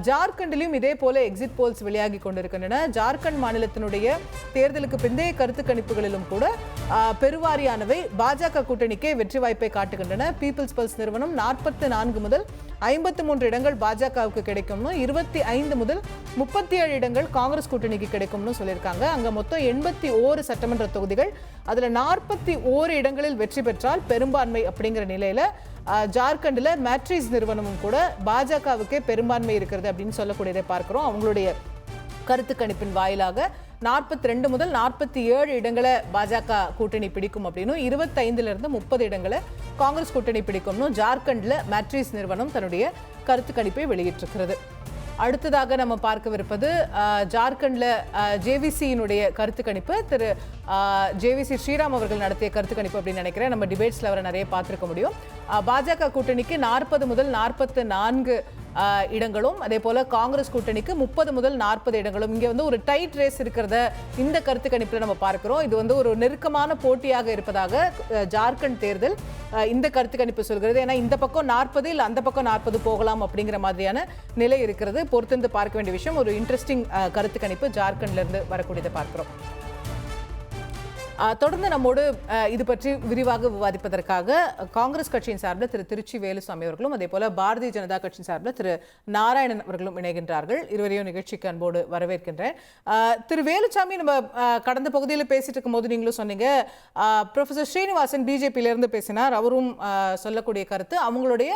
ஜார்க்கண்டிலும் இதே போல எக்ஸிட் போல்ஸ் வெளியாகி கொண்டிருக்கின்றன. ஜார்க்கண்ட் மாநிலத்தினுடைய தேர்தலுக்கு பிந்தைய கருத்து கணிப்புகளிலும் கூட பெருவாரியானவை பாஜக கூட்டணிக்கே வெற்றி வாய்ப்பை காட்டுகின்றன. பீப்புள்ஸ் பல்ஸ் நிறுவனம் 44 முதல் 53 இடங்கள் பாஜகவுக்கு கிடைக்கும்னு, 25 முதல் 37 இடங்கள் காங்கிரஸ் கூட்டணிக்கு கிடைக்கும்னு சொல்லியிருக்காங்க. அங்க மொத்தம் 81 சட்டமன்ற தொகுதிகள், அதுல 41 இடங்களில் வெற்றி பெற்றால் பெரும்பான்மை அப்படிங்கிற நிலையில ஜார்க்கண்டில் மேட்ரிஸ் நிறுவனமும் கூட பாஜகவுக்கே பெரும்பான்மை இருக்கிறது அப்படின்னு சொல்லக்கூடியதை பார்க்கிறோம். அவங்களுடைய கருத்து கணிப்பின் வாயிலாக 42 முதல் 47 இடங்களை பாஜக கூட்டணி பிடிக்கும் அப்படின்னும், 25 to 30 இடங்களை காங்கிரஸ் கூட்டணி பிடிக்கும்னு ஜார்க்கண்ட்ல மேட்ரிஸ் நிறுவனம் தன்னுடைய கருத்து கணிப்பை வெளியிட்டிருக்கிறது. அடுத்ததாக நம்ம பார்க்கவிருப்பது ஜார்க்கண்ட்ல ஜேவிசியினுடைய கருத்து கணிப்பு. திரு ஜேவிசி ஸ்ரீராம் அவர்கள் நடத்திய கருத்து கணிப்பு அப்படின்னு நினைக்கிறேன். நம்ம டிபேட்ஸ்ல அவரை நிறைய பார்த்திருக்க முடியும். பாஜக கூட்டணிக்கு 40 முதல் 44 இடங்களும், அதே போல காங்கிரஸ் கூட்டணிக்கு 30 முதல் 40 இடங்களும். இங்க வந்து ஒரு டைட் ரேஸ் இருக்கிறத இந்த கருத்து கணிப்புல நம்ம பார்க்கிறோம். இது வந்து ஒரு நெருக்கமான போட்டியாக இருப்பதாக ஜார்க்கண்ட் தேர்தல் இந்த கருத்து கணிப்பு சொல்கிறது. ஏன்னா இந்த பக்கம் 40 இல்ல அந்த பக்கம் 40 போகலாம் அப்படிங்கிற மாதிரியான நிலை இருக்கிறது. பொறுத்திருந்து பார்க்க வேண்டிய விஷயம். ஒரு இன்ட்ரெஸ்டிங் கருத்து கணிப்பு ஜார்க்கண்ட்ல இருந்து வரக்கூடியதை பார்க்கிறோம். தொடர்ந்து நம்மோடு இது பற்றி விரிவாக விவாதிப்பதற்காக காங்கிரஸ் கட்சியின் சார்பில் திரு திருச்சி வேலுசாமி அவர்களும், அதே போல பாரதிய ஜனதா கட்சியின் சார்பில் திரு நாராயணன் அவர்களும் இணைகின்றார்கள். இருவரையும் நிகழ்ச்சிக்கு அன்போடு வரவேற்கின்றேன். திரு வேலுசாமி, நம்ம கடந்த பகுதியில் பேசிட்டு இருக்கும் போது நீங்களும் சொன்னீங்க, ப்ரொஃபசர் ஸ்ரீனிவாசன் பிஜேபியிலிருந்து பேசினார். அவரும் சொல்லக்கூடிய கருத்து, அவங்களுடைய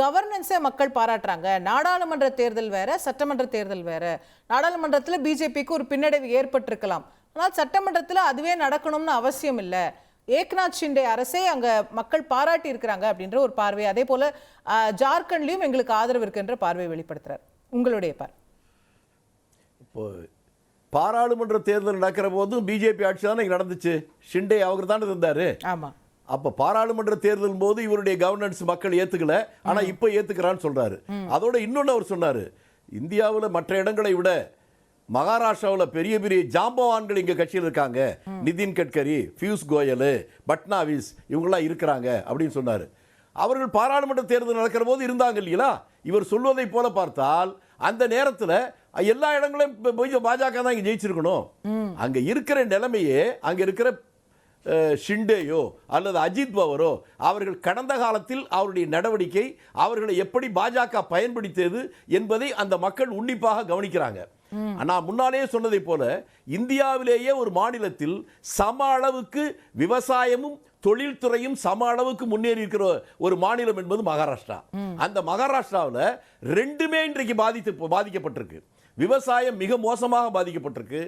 கவர்னன்ஸை மக்கள் பாராட்டுறாங்க. நாடாளுமன்ற தேர்தல் வேற, சட்டமன்ற தேர்தல் வேற. நாடாளுமன்றத்தில் பிஜேபிக்கு ஒரு பின்னடைவு ஏற்பட்டிருக்கலாம், ஆனால் சட்டமன்றத்தில் அதுவே நடக்கணும்னு அவசியம் இல்லை. ஏக்நாத் ஷிண்டே அரசை அங்க மக்கள் பாராட்டி இருக்கிறாங்க அப்படின்ற ஒரு பார்வை, அதே போல ஜார்க்கண்ட்லயும் எங்களுக்கு ஆதரவு இருக்குன்ற பார்வை வெளிப்படுத்துறார். உங்களுடைய பார்வை? இப்போ பாராளுமன்ற தேர்தல் நடக்கிற போதும் பிஜேபி ஆட்சி தானே நடந்துச்சு. ஷிண்டே அவர் தானே இருந்தாரு. ஆமா. அப்ப பாராளுமன்ற தேர்தல் போது இவருடைய கவர்னன்ஸ் மக்கள் ஏத்துக்கல, ஆனா இப்ப ஏத்துக்கிறான்னு சொல்றாரு. அதோட இன்னொன்னு அவர் சொன்னாரு, இந்தியாவில் மற்ற இடங்களை விட மகாராஷ்டிராவில் பெரிய பெரிய ஜாம்பவான்கள் இங்க கட்சியில் இருக்காங்க. நிதின் கட்கரி, பியூஷ் கோயல், பட்னாவிஸ் இவங்கெல்லாம் இருக்கிறாங்க அப்படின்னு சொன்னாரு. அவர்கள் பாராளுமன்ற தேர்தல் நடக்கிற போது இருந்தாங்க இல்லையா? இவர் சொல்வதை போல பார்த்தால் அந்த நேரத்தில் எல்லா இடங்களும் பாஜக தான் இங்க ஜெயிச்சிருக்கணும். அங்க இருக்கிற நிலைமையே, அங்க இருக்கிற ஷிண்டேயோ அல்லது அஜித் பவரோ அவர்கள் கடந்த காலத்தில் அவருடைய நடவடிக்கை அவர்களை எப்படி பாஜக பயன்படுத்தியது என்பதை அந்த மக்கள் உன்னிப்பாக கவனிக்கிறாங்க. நான் முன்னாலே சொன்னதை போல இந்தியாவிலேயே ஒரு மாநிலத்தில் சம அளவுக்கு விவசாயமும் தொழில்துறையும் சம அளவுக்கு முன்னேறி இருக்கிற ஒரு மாநிலம் என்பது மகாராஷ்டிரா. அந்த மகாராஷ்டிராவில் ரெண்டுமே இன்றைக்கு பாதிக்கப்பட்டிருக்கு. விவசாயம் மிக மோசமாக பாதிக்கப்பட்டிருக்கு,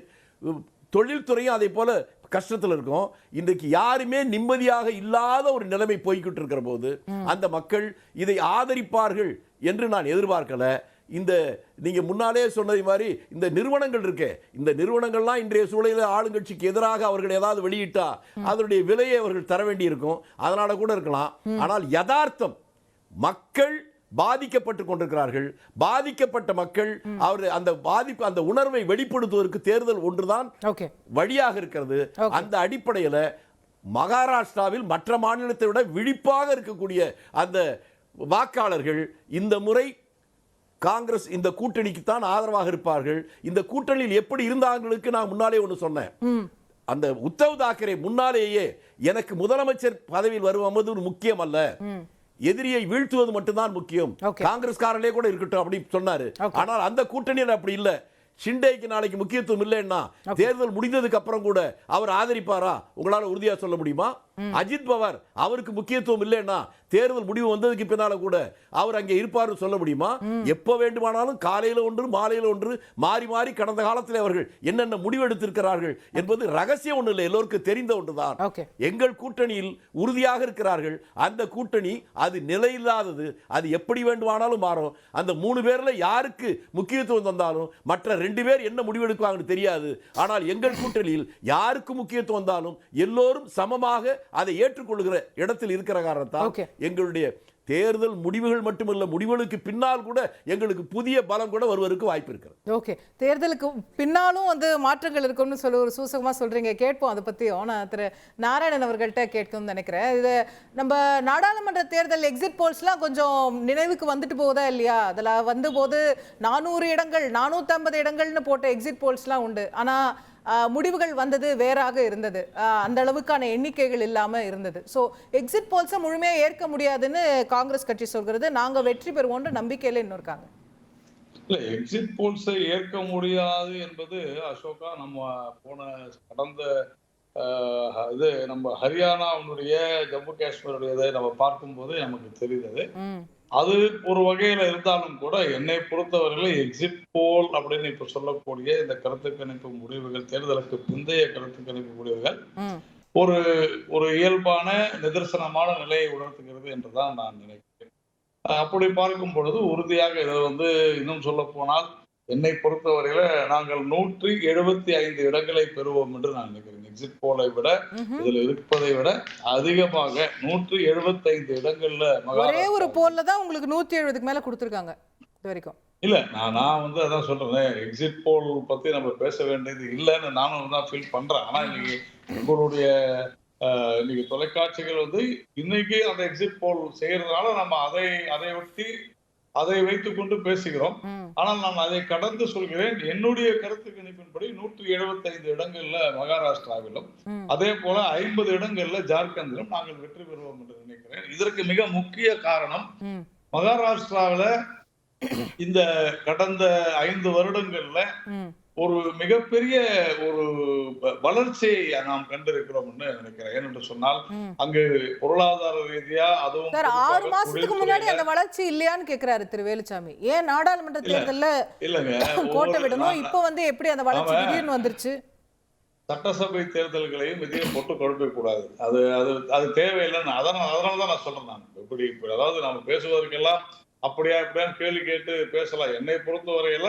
தொழில்துறையும் அதே போல கஷ்டத்தில் இருக்கோம். இன்றைக்கு யாருமே நிம்மதியாக இல்லாத ஒரு நிலைமை போய்கிட்டு இருக்கிற போது அந்த மக்கள் இதை ஆதரிப்பார்கள் என்று நான் எதிர்பார்க்கல. இந்த நீங்க முன்னாலே சொன்னது மாதிரி இந்த நிறுவனங்கள் இருக்கே, இந்த நிறுவனங்கள்லாம் இன்றைய சூழலில் ஆளுங்கட்சிக்கு எதிராக அவர்கள் ஏதாவது வெளியிட்டா அதனுடைய விலையை அவர்கள் தர வேண்டி இருக்கும். அதனால கூட இருக்கலாம். ஆனால் யதார்த்தம் மக்கள் பாதிக்கப்பட்டு கொண்டிருக்கிறார்கள். பாதிக்கப்பட்ட மக்கள் அவர் அந்த பாதிப்பு அந்த உணர்வை வெளிப்படுத்துவதற்கு தேர்தல் ஒன்றுதான் வழியாக இருக்கிறது. அந்த அடிப்படையில் மகாராஷ்டிராவில் மற்ற மாநிலத்தை விட விழிப்பாக இருக்கக்கூடிய அந்த வாக்காளர்கள் இந்த முறை காங்கிரஸ் இந்த கூட்டணிக்கு தான் ஆதரவாக இருப்பார்கள். இந்த கூட்டணியில் எப்படி இருந்தாங்களுக்கு நான் முன்னாலே ஒன்று சொன்னேன். அந்த உத்தவ் தாக்கரே முன்னாலேயே எனக்கு முதலமைச்சர் பதவியில் வருவது முக்கியம் அல்ல, எதிரியை வீழ்த்துவது மட்டும்தான் முக்கியம், காங்கிரஸ்காரர்களே கூட இருக்கட்டும் அப்படி சொன்னாரு. ஆனால் அந்த கூட்டணியில் அப்படி இல்லை. ஷிண்டேக்கு நாளைக்கு முக்கியத்துவம் இல்லைன்னா தேர்தல் முடிந்ததுக்கு அப்புறம் கூட அவர் ஆதரிப்பாரா? உங்களால உறுதியா சொல்ல முடியுமா? அஜித் பவார் அவருக்கு முக்கியத்துவம் இல்லைன்னா தேர்தல் முடிவு வந்ததுக்கு பின்னால கூட அவர் அங்கே இருப்பார் சொல்ல முடியுமா? எப்ப வேண்டுமானாலும் காலையில ஒன்று மாலையில ஒன்று மாறி மாறி கடந்த காலத்தில் அவர்கள் என்னென்ன முடிவெடுத்திருக்கிறார்கள் என்பது ரகசியம் ஒன்று இல்லை, எல்லோருக்கும் தெரிந்த ஒன்றுதான். எங்கள் கூட்டணியில் உறுதியாக இருக்கிறார்கள். அந்த கூட்டணி அது நிலையில்லாதது, அது எப்படி வேண்டுமானாலும் மாறும். அந்த 3 பேர்ல யாருக்கு முக்கியத்துவம் தந்தாலும் மற்ற 2 பேர் என்ன முடிவெடுப்பாங்கன்னு தெரியாது. ஆனால் எங்கள் கூட்டணியில் யாருக்கு முக்கியத்துவம் வந்தாலும் எல்லோரும் சமமாக அதை ஏற்றுக்கொள்கிற இடத்தில் இருக்கிற காரணத்தால் எங்களுடைய தேர்தல் முடிவுகள் மட்டுமல்ல, முடிவுகளுக்கு பின்னால் கூட எங்களுக்கு புதிய பலம் கூட வருவதற்கு வாய்ப்பு இருக்கிறது. ஓகே, தேர்தலுக்கு பின்னாலும் வந்து மாற்றங்கள் இருக்கும்னு சொல்லி ஒரு சூசகமா சொல்றீங்க. கேட்போம் அதை பத்தியும். நான் திரு நாராயணன் அவர்கள்ட்ட கேட்கணும்னு நினைக்கிறேன். இது நம்ம நாடாளுமன்ற தேர்தல் எக்ஸிட் போல்ஸ்லாம் கொஞ்சம் நினைவுக்கு வந்துட்டு போகுதா இல்லையா? அதில் வந்து போது 400 இடங்கள் 450 இடங்கள்னு போட்ட எக்ஸிட் போல்ஸ்லாம் உண்டு. ஆனால் முடிவுகள் வந்தது வேறாக இருந்தது, அந்த அளவுக்கான எண்ணிக்கைகள் இல்லாம இருந்தது. ஸோ எக்ஸிட் போல்ஸை முழுமையாக ஏற்க முடியாதுன்னு காங்கிரஸ் கட்சி சொல்கிறது. நாங்க வெற்றி பெறுவோன்ற நம்பிக்கையில இன்னும் இருக்காங்க. இல்ல, எக்ஸிட் போல்ஸை ஏற்க முடியாது என்பது அசோகா நம்ம கடந்த இது நம்ம ஹரியானாவுடைய ஜம்மு காஷ்மீருடைய நம்ம பார்க்கும்போது நமக்கு தெரிந்தது. அது ஒரு வகையில இருந்தாலும் கூட என்னை பொறுத்தவரையில எக்ஸிட் போல் அப்படின்னு இப்ப சொல்லக்கூடிய இந்த கருத்து கணிப்பு முடிவுகள், தேர்தலுக்கு பிந்தைய கருத்து கணிப்பு முடிவுகள் ஒரு இயல்பான நிதர்சனமான நிலையை உணர்த்துகிறது என்றுதான் நான் நினைக்கிறேன். அப்படி பார்க்கும் பொழுது உறுதியாக இதை இன்னும் சொல்ல போனால் என்னை பொறுத்தவரையில நாங்கள் 175 இடங்களை பெறுவோம் என்று நான் நினைக்கிறேன். எக்ஸிட் போலை விட இதுல இருப்பதை விட அதிகமாக 175 இடங்கள்ல ஒரே ஒரு போல்ல தான் உங்களுக்கு 170க்கு மேல கொடுத்திருக்காங்க இது வரைக்கும். இல்ல, நான் அதான் சொல்றேன், எக்ஸிட் போல் பத்தி நம்ம பேச வேண்டியது இல்லைன்னு நானும் தான் ஃபீல் பண்றேன். ஆனா இன்னைக்கு உங்களுடைய இன்னைக்கு தொலைக்காட்சிகள் இன்னைக்கு அந்த எக்ஸிட் போல் செய்யறதுனால நம்ம அதை ஒட்டி அதை வைத்துக் கொண்டு பேசுகிறோம். ஆனால் நான் அதை கடந்து சொல்கிறேன். என்னுடைய கருத்து கணிப்பின்படி 175 இடங்கள்ல மகாராஷ்டிராவிலும் அதே போல 50 இடங்கள்ல ஜார்க்கண்டிலும் நாங்கள் வெற்றி பெறுவோம் என்று நினைக்கிறேன். இதற்கு மிக முக்கிய காரணம், மகாராஷ்டிராவில இந்த கடந்த 5 வருடங்கள்ல ஒரு மிகப்பெரிய ஒரு வளர்ச்சியை நாம் கண்டிருக்கிறோம் நினைக்கிறேன். ஏனென்று சொன்னால் அங்கு பொருளாதார ரீதியா அதுவும் 6 மாசத்துக்கு முன்னாடி அந்த வளர்ச்சி இல்லையான்னு கேக்குறாரு திரு வேலுச்சாமி. ஏன் நாடாளுமன்ற தேர்தல்ல கோட்டை விடணும், இப்ப எப்படி அந்த வளர்ச்சி திடீர்னு வந்துருச்சு? சட்டசபை தேர்தல்களையும் இதையும் போட்டு குழப்ப கூடாது, அது தேவையில்லைன்னு அதனாலதான் நான் சொல்றேன். நான் அதாவது நம்ம பேசுவதற்கெல்லாம் அப்படியா இப்படியான்னு கேள்வி கேட்டு பேசலாம். என்னை பொறுத்தவரையில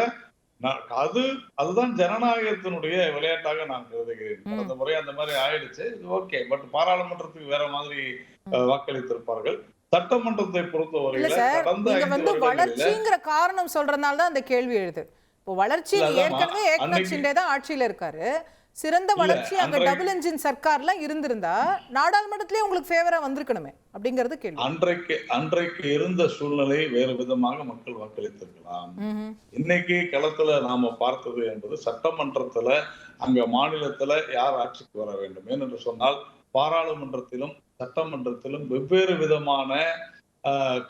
அதுதான் ஜனநாயகத்தினுடைய விளையாட்டாக நான் கருதுகிறேன். கடந்த முறை அந்த மாதிரி ஆயிடுச்சு, ஓகே. பட் பாராளுமன்றத்துக்கு வேற மாதிரி வாக்களித்திருப்பார்கள். சட்டமன்றத்தை பொறுத்தவரையில வளர்ச்சிங்கிற காரணம் சொல்றதுனால தான் அந்த கேள்வி எழுது. இப்போ வளர்ச்சி ஏற்கனவே ஏக்நாத் ஷிண்டே தான் ஆட்சியில இருக்காரு. சிறந்த வளர்ச்சி அங்க டபுள் என்ஜின் சர்க்கார்ல இருந்திருந்தா நாடாளுமன்றத்திலே உங்களுக்கு ஃபேவரா வந்திருக்கணுமே அப்படிங்கிறது கேள்வி. அன்றைக்கு இருந்த சூழ்நிலை வேறு விதமாக மக்கள் வாக்களித்திருக்கலாம். இன்னைக்கு களத்துல நாம பார்த்தது என்பது சட்டமன்றத்துல அங்க மாநிலத்துல யார் ஆட்சிக்கு வர வேண்டும் என்று சொன்னால் பாராளுமன்றத்திலும் சட்டமன்றத்திலும் வெவ்வேறு விதமான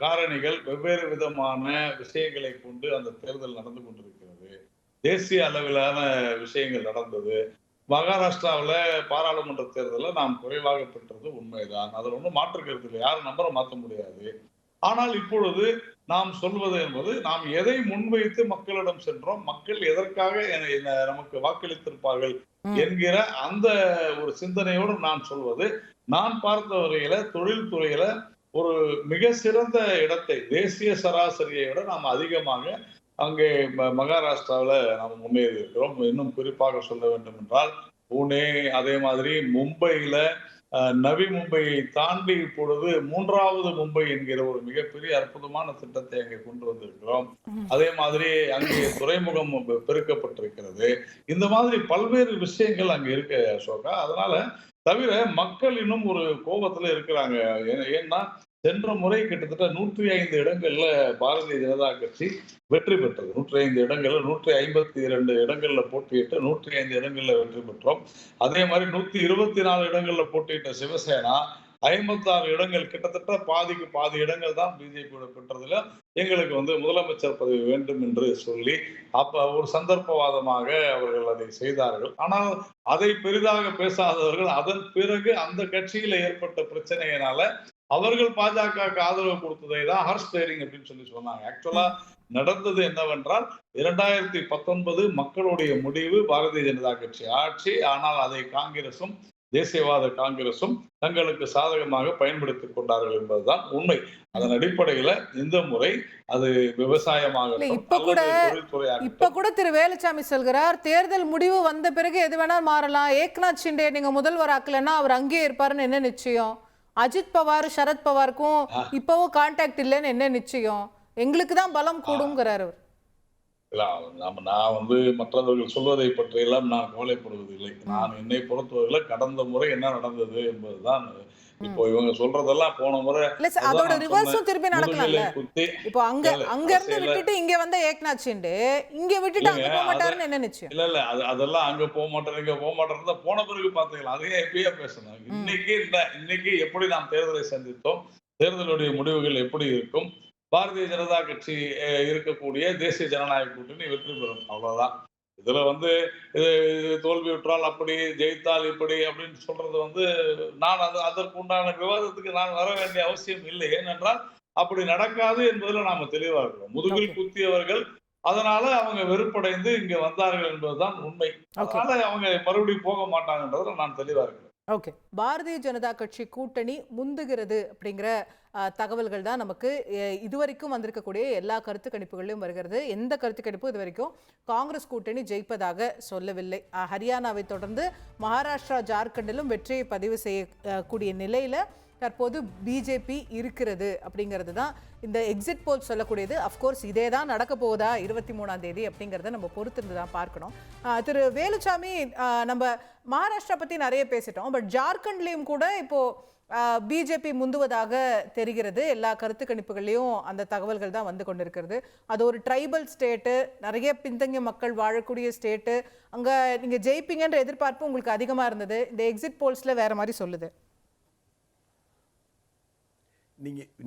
காரணிகள், வெவ்வேறு விதமான விஷயங்களை கொண்டு அந்த தேர்தல் நடந்து கொண்டிருக்கிறது. தேசிய அளவிலான விஷயங்கள் நடந்தது. மகாராஷ்டிராவில் பாராளுமன்ற தேர்தலில் நாம் குறைவாக பெற்றது உண்மைதான், அதில் ஒன்றும் மாற்று கருத்து இல்லை, யாரும் நம்பரை மாற்ற முடியாது. ஆனால் இப்பொழுது நாம் சொல்வது என்பது நாம் எதை முன்வைத்து மக்களிடம் சென்றோம், மக்கள் எதற்காக நமக்கு வாக்களித்திருப்பார்கள் என்கிற அந்த ஒரு சிந்தனையோடு நான் சொல்வது, நான் பார்த்த வரையில தொழில்துறையில ஒரு மிக சிறந்த இடத்தை தேசிய சராசரியை விட நாம் அதிகமாக அங்கே மகாராஷ்டிராவில் நாம் முன்னேறி இருக்கிறோம். இன்னும் குறிப்பாக சொல்ல வேண்டும் என்றால் புனே, அதே மாதிரி மும்பையில நவி மும்பையை தாண்டி இப்பொழுது 3வது மும்பை என்கிற ஒரு மிகப்பெரிய அற்புதமான திட்டத்தை அங்கே கொண்டு வந்திருக்கிறோம். அதே மாதிரி அங்கே துறைமுகம் பெருக்கப்பட்டிருக்கிறது. இந்த மாதிரி பல்வேறு விஷயங்கள் அங்க இருக்கு அசோகா. அதனால தவிர மக்கள் இன்னும் ஒரு கோபத்துல இருக்கிறாங்க. ஏன்னா சென்ற முறை கிட்டத்தட்ட 105 இடங்கள்ல பாரதிய ஜனதா கட்சி வெற்றி பெற்றது. 105 இடங்கள்ல 152 இடங்கள்ல போட்டியிட்டு 105 இடங்கள்ல வெற்றி பெற்றோம். அதே மாதிரி 124 இடங்கள்ல போட்டியிட்ட சிவசேனா 56 இடங்கள், கிட்டத்தட்ட பாதிக்கு பாதி இடங்கள் தான் பிஜேபியோட பெற்றதுல எங்களுக்கு முதலமைச்சர் பதவி வேண்டும் என்று சொல்லி அப்ப ஒரு சந்தர்ப்பவாதமாக அவர்கள் அதை செய்தார்கள். ஆனால் அதை பெரிதாக பேசாதவர்கள் அதன் பிறகு அந்த கட்சியில ஏற்பட்ட பிரச்சனையினால அவர்கள் பாஜகவுக்கு ஆதரவு கொடுத்ததை தான் ஹார்ஸ் ட்ரேடிங் அப்படின்னு சொல்லி சொன்னாங்க. ஆக்சுவலா நடந்தது என்னவென்றால் 2019 மக்களுடைய முடிவு பாரதிய ஜனதா கட்சி ஆட்சி. ஆனால் அதை காங்கிரசும் தேசியவாத காங்கிரசும் தங்களுக்கு சாதகமாக பயன்படுத்திக் கொண்டார்கள் என்பதுதான் உண்மை. அதன் அடிப்படையில இந்த முறை அது விவசாயமாக இப்ப கூட திரு வேலுச்சாமி சொல்கிறார், தேர்தல் முடிவு வந்த பிறகு எது வேணா மாறலாம். ஏக்நாத் ஷிண்டே நீங்க முதல்வர் ஆக்கலன்னா அவர் அங்கேயே இருப்பாருன்னு என்ன நிச்சயம்? அஜித் பவார் சரத் பவாருக்கும் இப்பவும் கான்டாக்ட் இல்லைன்னு என்ன நிச்சயம்? எங்களுக்கு தான் பலம் கூடுங்கிறார் அவர். நான் மற்றவர்கள் சொல்வதை பற்றியெல்லாம் நான் கவலைப்படுவதில்லை. நான் என்னை பொறுத்தவரையில கடந்த முறை என்ன நடந்தது என்பதுதான். இப்போ இவங்க சொல்றதெல்லாம் போன முறை அதோட ரிவர்ஸும் திருப்பி நடக்கலாம்ல. இப்போ அங்க இருந்து விட்டுட்டு இங்க வந்த ஏக்நாத் ஷிண்டே இங்க விட்டுட்டு அங்க போக மாட்டாருன்னு என்ன நிச்சயம்? இல்ல அதெல்லாம் அங்க போக மாட்டாரு இங்க போக மாட்டாரு போன பிறகு பாத்தீங்களா, அதையே எப்பயே பேசணும். இன்னைக்கு எப்படி நாம் தேர்தலை சந்தித்தோம், தேர்தலுடைய முடிவுகள் எப்படி இருக்கும், பாரதிய ஜனதா கட்சி இருக்கக்கூடிய தேசிய ஜனநாயக கூட்டணி வெற்றி பெறும், அவ்வளவுதான். இதுல தோல்வியுற்றால் அப்படி, ஜெயித்தால் இப்படி அப்படின்னு சொல்றது நான் அதற்கு உண்டான விவாதத்துக்கு நான் வர வேண்டிய அவசியம் இல்லை. ஏனென்றால் அப்படி நடக்காது என்பதுல நாம தெளிவா இருக்கிறோம். முதுகில் குத்தியவர்கள் அதனால அவங்க வெறுப்படைந்து இங்க வந்தார்கள் என்பதுதான் உண்மை. அதனால அவங்க மறுபடியும் போக மாட்டாங்கன்றதுல நான் தெளிவா இருக்கிறேன். ஓகே, பாரதிய ஜனதா கட்சி கூட்டணி முந்துகிறது அப்படிங்கிற தகவல்கள் தான் நமக்கு இதுவரைக்கும் வந்திருக்கக்கூடிய எல்லா கருத்து கணிப்புகளிலும் வருகிறது. எந்த கருத்து கணிப்பும் இது வரைக்கும் காங்கிரஸ் கூட்டணி ஜெயிப்பதாக சொல்லவில்லை. ஹரியானாவை தொடர்ந்து மகாராஷ்டிரா, ஜார்க்கண்டிலும் வெற்றியை பதிவு செய்யக்கூடிய நிலையில தற்போது பிஜேபி இருக்கிறது அப்படிங்கிறது தான் இந்த எக்ஸிட் போல் சொல்லக்கூடியது. அஃப்கோர்ஸ் இதே தான் நடக்க போகுதா 23ஆம் தேதி அப்படிங்கிறத நம்ம பொறுத்திருந்து தான் பார்க்கணும். திரு வேலுச்சாமி, நம்ம மகாராஷ்டிரா பற்றி நிறைய பேசிட்டோம். பட் ஜார்க்கண்ட்லேயும் கூட இப்போது பிஜேபி முந்துவதாக தெரிகிறது. எல்லா கருத்து கணிப்புகள்லையும் அந்த தகவல்கள் தான் வந்து கொண்டிருக்கிறது. அது ஒரு ட்ரைபல் ஸ்டேட்டு, நிறைய பின்தங்கிய மக்கள் வாழக்கூடிய ஸ்டேட்டு. அங்கே நீங்கள் ஜெயிப்பீங்கன்ற எதிர்பார்ப்பு உங்களுக்கு அதிகமாக இருந்தது. இந்த எக்ஸிட் போல்ஸில் வேறு மாதிரி சொல்லுது.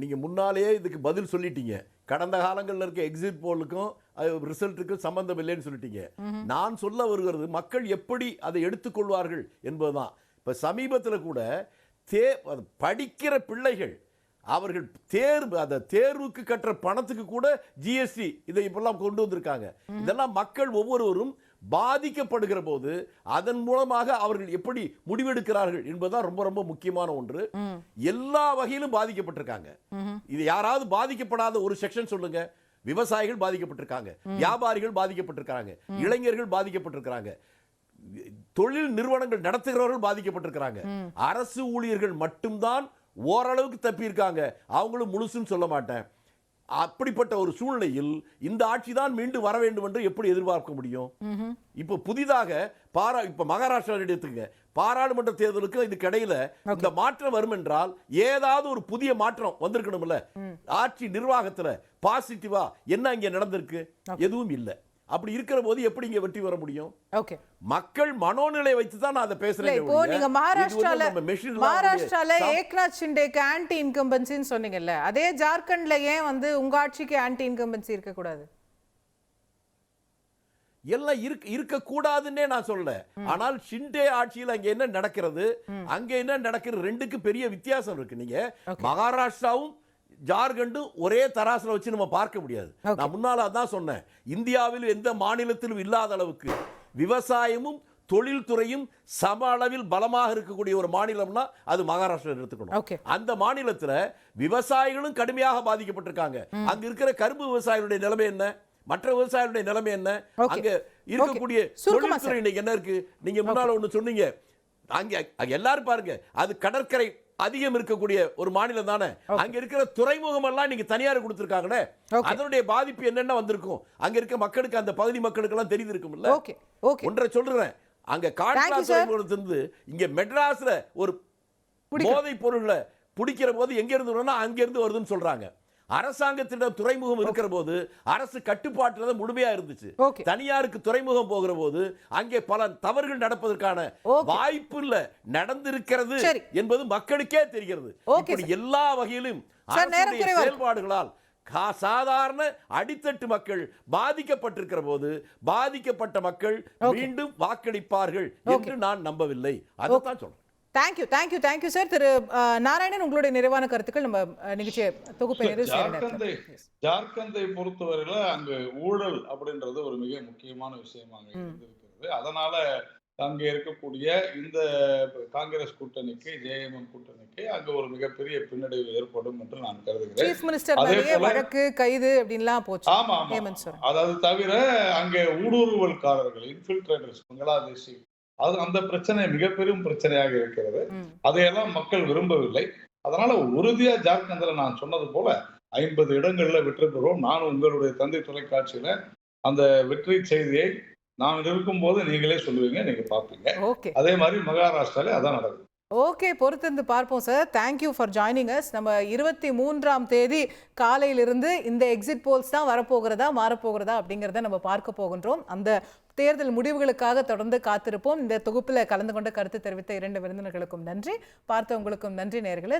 நீங்க முன்னாலேயே இதுக்கு பதில் சொல்லிட்டீங்க. கடந்த காலங்களில் இருக்க எக்ஸிட் போலுக்கும் ரிசல்ட்டுக்கும் சம்பந்தம் இல்லைன்னு சொல்லிட்டீங்க. நான் சொல்ல வருகிறது மக்கள் எப்படி அதை எடுத்துக்கொள்வார்கள் என்பதுதான். இப்போ சமீபத்தில் கூட படிக்கிற பிள்ளைகள் அவர்கள் தேர்வுக்கு கட்டுற பணத்துக்கு கூட ஜிஎஸ்டி இதை இப்பெல்லாம் கொண்டு வந்திருக்காங்க. இதெல்லாம் மக்கள் ஒவ்வொருவரும் பாதிக்கப்படுகிற போது அதன் மூலமாக அவர்கள் எப்படி முடிவெடுக்கிறார்கள் என்பதுதான் ரொம்ப ரொம்ப முக்கியமான ஒன்று. எல்லா வகையிலும் பாதிக்கப்பட்டிருக்காங்க. இது யாராவது பாதிக்கப்படாத ஒரு செக்ஷன் சொல்லுங்க. விவசாயிகள் பாதிக்கப்பட்டிருக்காங்க, வியாபாரிகள் பாதிக்கப்பட்டிருக்காங்க, இளைஞர்கள் பாதிக்கப்பட்டிருக்காங்க, தொழில் நிறுவனங்கள் நடத்துகிறவர்கள் பாதிக்கப்பட்டிருக்கிறாங்க. அரசு ஊழியர்கள் மட்டும்தான் ஓரளவுக்கு தப்பி இருக்காங்க. அவங்களும் முழுசுன்னு சொல்ல மாட்டேன். அப்படிப்பட்ட ஒரு சூழ்நிலையில் இந்த ஆட்சி தான் மீண்டும் வர வேண்டும் என்று எப்படி எதிர்பார்க்க முடியும்? இப்ப புதிதாக இப்ப மகாராஷ்டிரா எடுத்துங்க, பாராளுமன்ற தேர்தலுக்கு இதுக்கு இடையில இந்த மாற்றம் வரும் என்றால் ஏதாவது ஒரு புதிய மாற்றம் வந்திருக்கணும்ல. ஆட்சி நிர்வாகத்துல பாசிட்டிவா என்ன இங்க நடந்திருக்கு? எதுவும் இல்லை. அப்படி இருக்கிற போது எப்படி இங்க வெற்றி வர முடியும்? ஓகே, மக்கள் மனோநிலை வைத்து தான் நான் அதை பேசுறேன். இப்போ நீங்க மகாராஷ்டிரால ஏக்நாத் ஷிண்டேக்கு ஆன்டி இன்கம்பன்சின்னு சொன்னீங்கல்ல, அதே ஜார்க்கண்ட்ல ஏன் உங்க ஆட்சிக்கு ஆன்டி இன்கம்பன்சி இருக்க கூடாது? எல்லாம் இருக்க கூடாதுன்னே நான் சொல்ல. ஆனால் ஷிண்டே ஆட்சியில் அங்க என்ன நடக்கிறது, அங்க என்ன நடக்கிறது, ரெண்டுக்கு பெரிய வித்தியாசம் இருக்கு. நீங்க மகாராஷ்டிராவும் ஜார்க்கண்டும் ஒரே தராசுல வச்சு நம்ம பார்க்க முடியாது. நான் முன்னால அதான் சொன்னேன், இந்தியாவில் எந்த மாநிலத்திலும் இல்லாத அளவுக்கு விவசாயமும் தொழில்துறையும் சம அளவில் பலமாக இருக்கக்கூடிய ஒரு மாநிலம்னா அது மகாராஷ்டிரா எடுத்துக்கணும். அந்த மாநிலத்தில் விவசாயிகளும் கடுமையாக பாதிக்கப்பட்டிருக்காங்க. அங்க இருக்கிற கரும்பு விவசாயிகளுடைய நிலைமை என்ன, மற்ற விவசாயிகளுடைய நிலைமை என்ன, அங்க இருக்கக்கூடிய தொழில்துறை இன்னைக்கு என்ன இருக்கு? நீங்க முன்னால ஒண்ணு சொன்னீங்க, அங்க எல்லாரும் பாருங்க, அது கடற்கரை அதிகம் இருக்கக்கூடிய ஒரு மாநிலம் தானே. அங்க இருக்கிற துறைமுகம் எல்லாம் நீங்க தனியார் கொடுத்திருக்காங்களே, அதனுடைய பாதிப்பு என்னென்ன வந்திருக்கும்? அங்க இருக்க மக்களுக்கு, அந்த பகுதி மக்களுக்கு எல்லாம் தெரிந்து இருக்கும்ல. ஒன்றை சொல்றேன், அங்க காட்லா துறைமுகத்திலிருந்து இங்க மெட்ராஸ்ல ஒரு போதை பொருள்ல பிடிக்கிற போது எங்க இருந்து வரும்னா அங்க இருந்து வருதுன்னு சொல்றாங்க. அரசாங்கத்திடம் துறைமுகம் இருக்கிற போது அரசு கட்டுப்பாட்டுல முழுமையா இருந்துச்சு. தனியாருக்கு துறைமுகம் போகிற போது அங்கே பல தவறுகள் நடப்பதற்கான வாய்ப்பு இல்ல, நடந்திருக்கிறது என்பது மக்களுக்கே தெரிகிறது. இப்படி எல்லா வகையிலும் செயல்பாடுகளால் சாதாரண அடித்தட்டு மக்கள் பாதிக்கப்பட்டிருக்கிற போது பாதிக்கப்பட்ட மக்கள் மீண்டும் வாக்களிப்பார்கள் என்று நான் நம்பவில்லை. அதான் சொல்றேன். Thank you sir. திரு நாராயணன், உங்களுடைய நிறைவான கருத்துக்கள் நம்ம நிகழ்ச்சியை தொகுப்பை ஜார்க்கண்டை பொறுத்தவரையில அங்கு ஊழல் அப்படின்றது ஒரு மிக முக்கியமான விஷயமாக இருந்திருக்கிறது. அதனால அங்கே இருக்கக்கூடிய இந்த காங்கிரஸ் கூட்டணிக்கு, ஜேஎம்எம் கூட்டணிக்கு அங்க ஒரு மிகப்பெரிய பின்னடைவு ஏற்படும் என்று நான் கருதுகிறேன். சீஃப் மினிஸ்டர் வழக்கு, கைது அப்படின்லாம் போச்சு. ஆமா, அதாவது தவிர அங்கே ஊடுருவல்காரர்கள், இன்ஃபில்ட்ரேட்டர்ஸ், பங்களாதேஷி, அது அந்த பிரச்சனை மிகப்பெரும் பிரச்சனையாக இருக்கிறது. அதையெல்லாம் மக்கள் விரும்பவில்லை. அதனால உறுதியா ஜார்க்கண்ட்ல நான் சொன்னது போல 50 இடங்கள்ல வெற்றி பெறுவோம். நான் உங்களுடைய தந்தை தொலைக்காட்சியில அந்த வெற்றி செய்தியை நான் இருக்கும் போது நீங்களே சொல்லுவீங்க, நீங்க பாப்பீங்க. அதே மாதிரி மகாராஷ்டிரால அதான் நடக்குது. பொறுத்திருந்து பார்ப்போம் sir. Thank you for joining us. நம்ம 23ஆம் தேதி காலையிலிருந்து இந்த எக்ஸிட் போல்ஸ் தான் வரப்போகிறதா மாறப்போகிறதா அப்படிங்கிறத நம்ம பார்க்க போகின்றோம். அந்த தேர்தல் முடிவுகளுக்காக தொடர்ந்து காத்திருப்போம். இந்த தொகுப்பில் கலந்து கொண்ட கருத்து தெரிவித்த 2 விருந்தினர்களுக்கும் நன்றி, பார்த்தவங்களுக்கும் நன்றி நேயர்களே.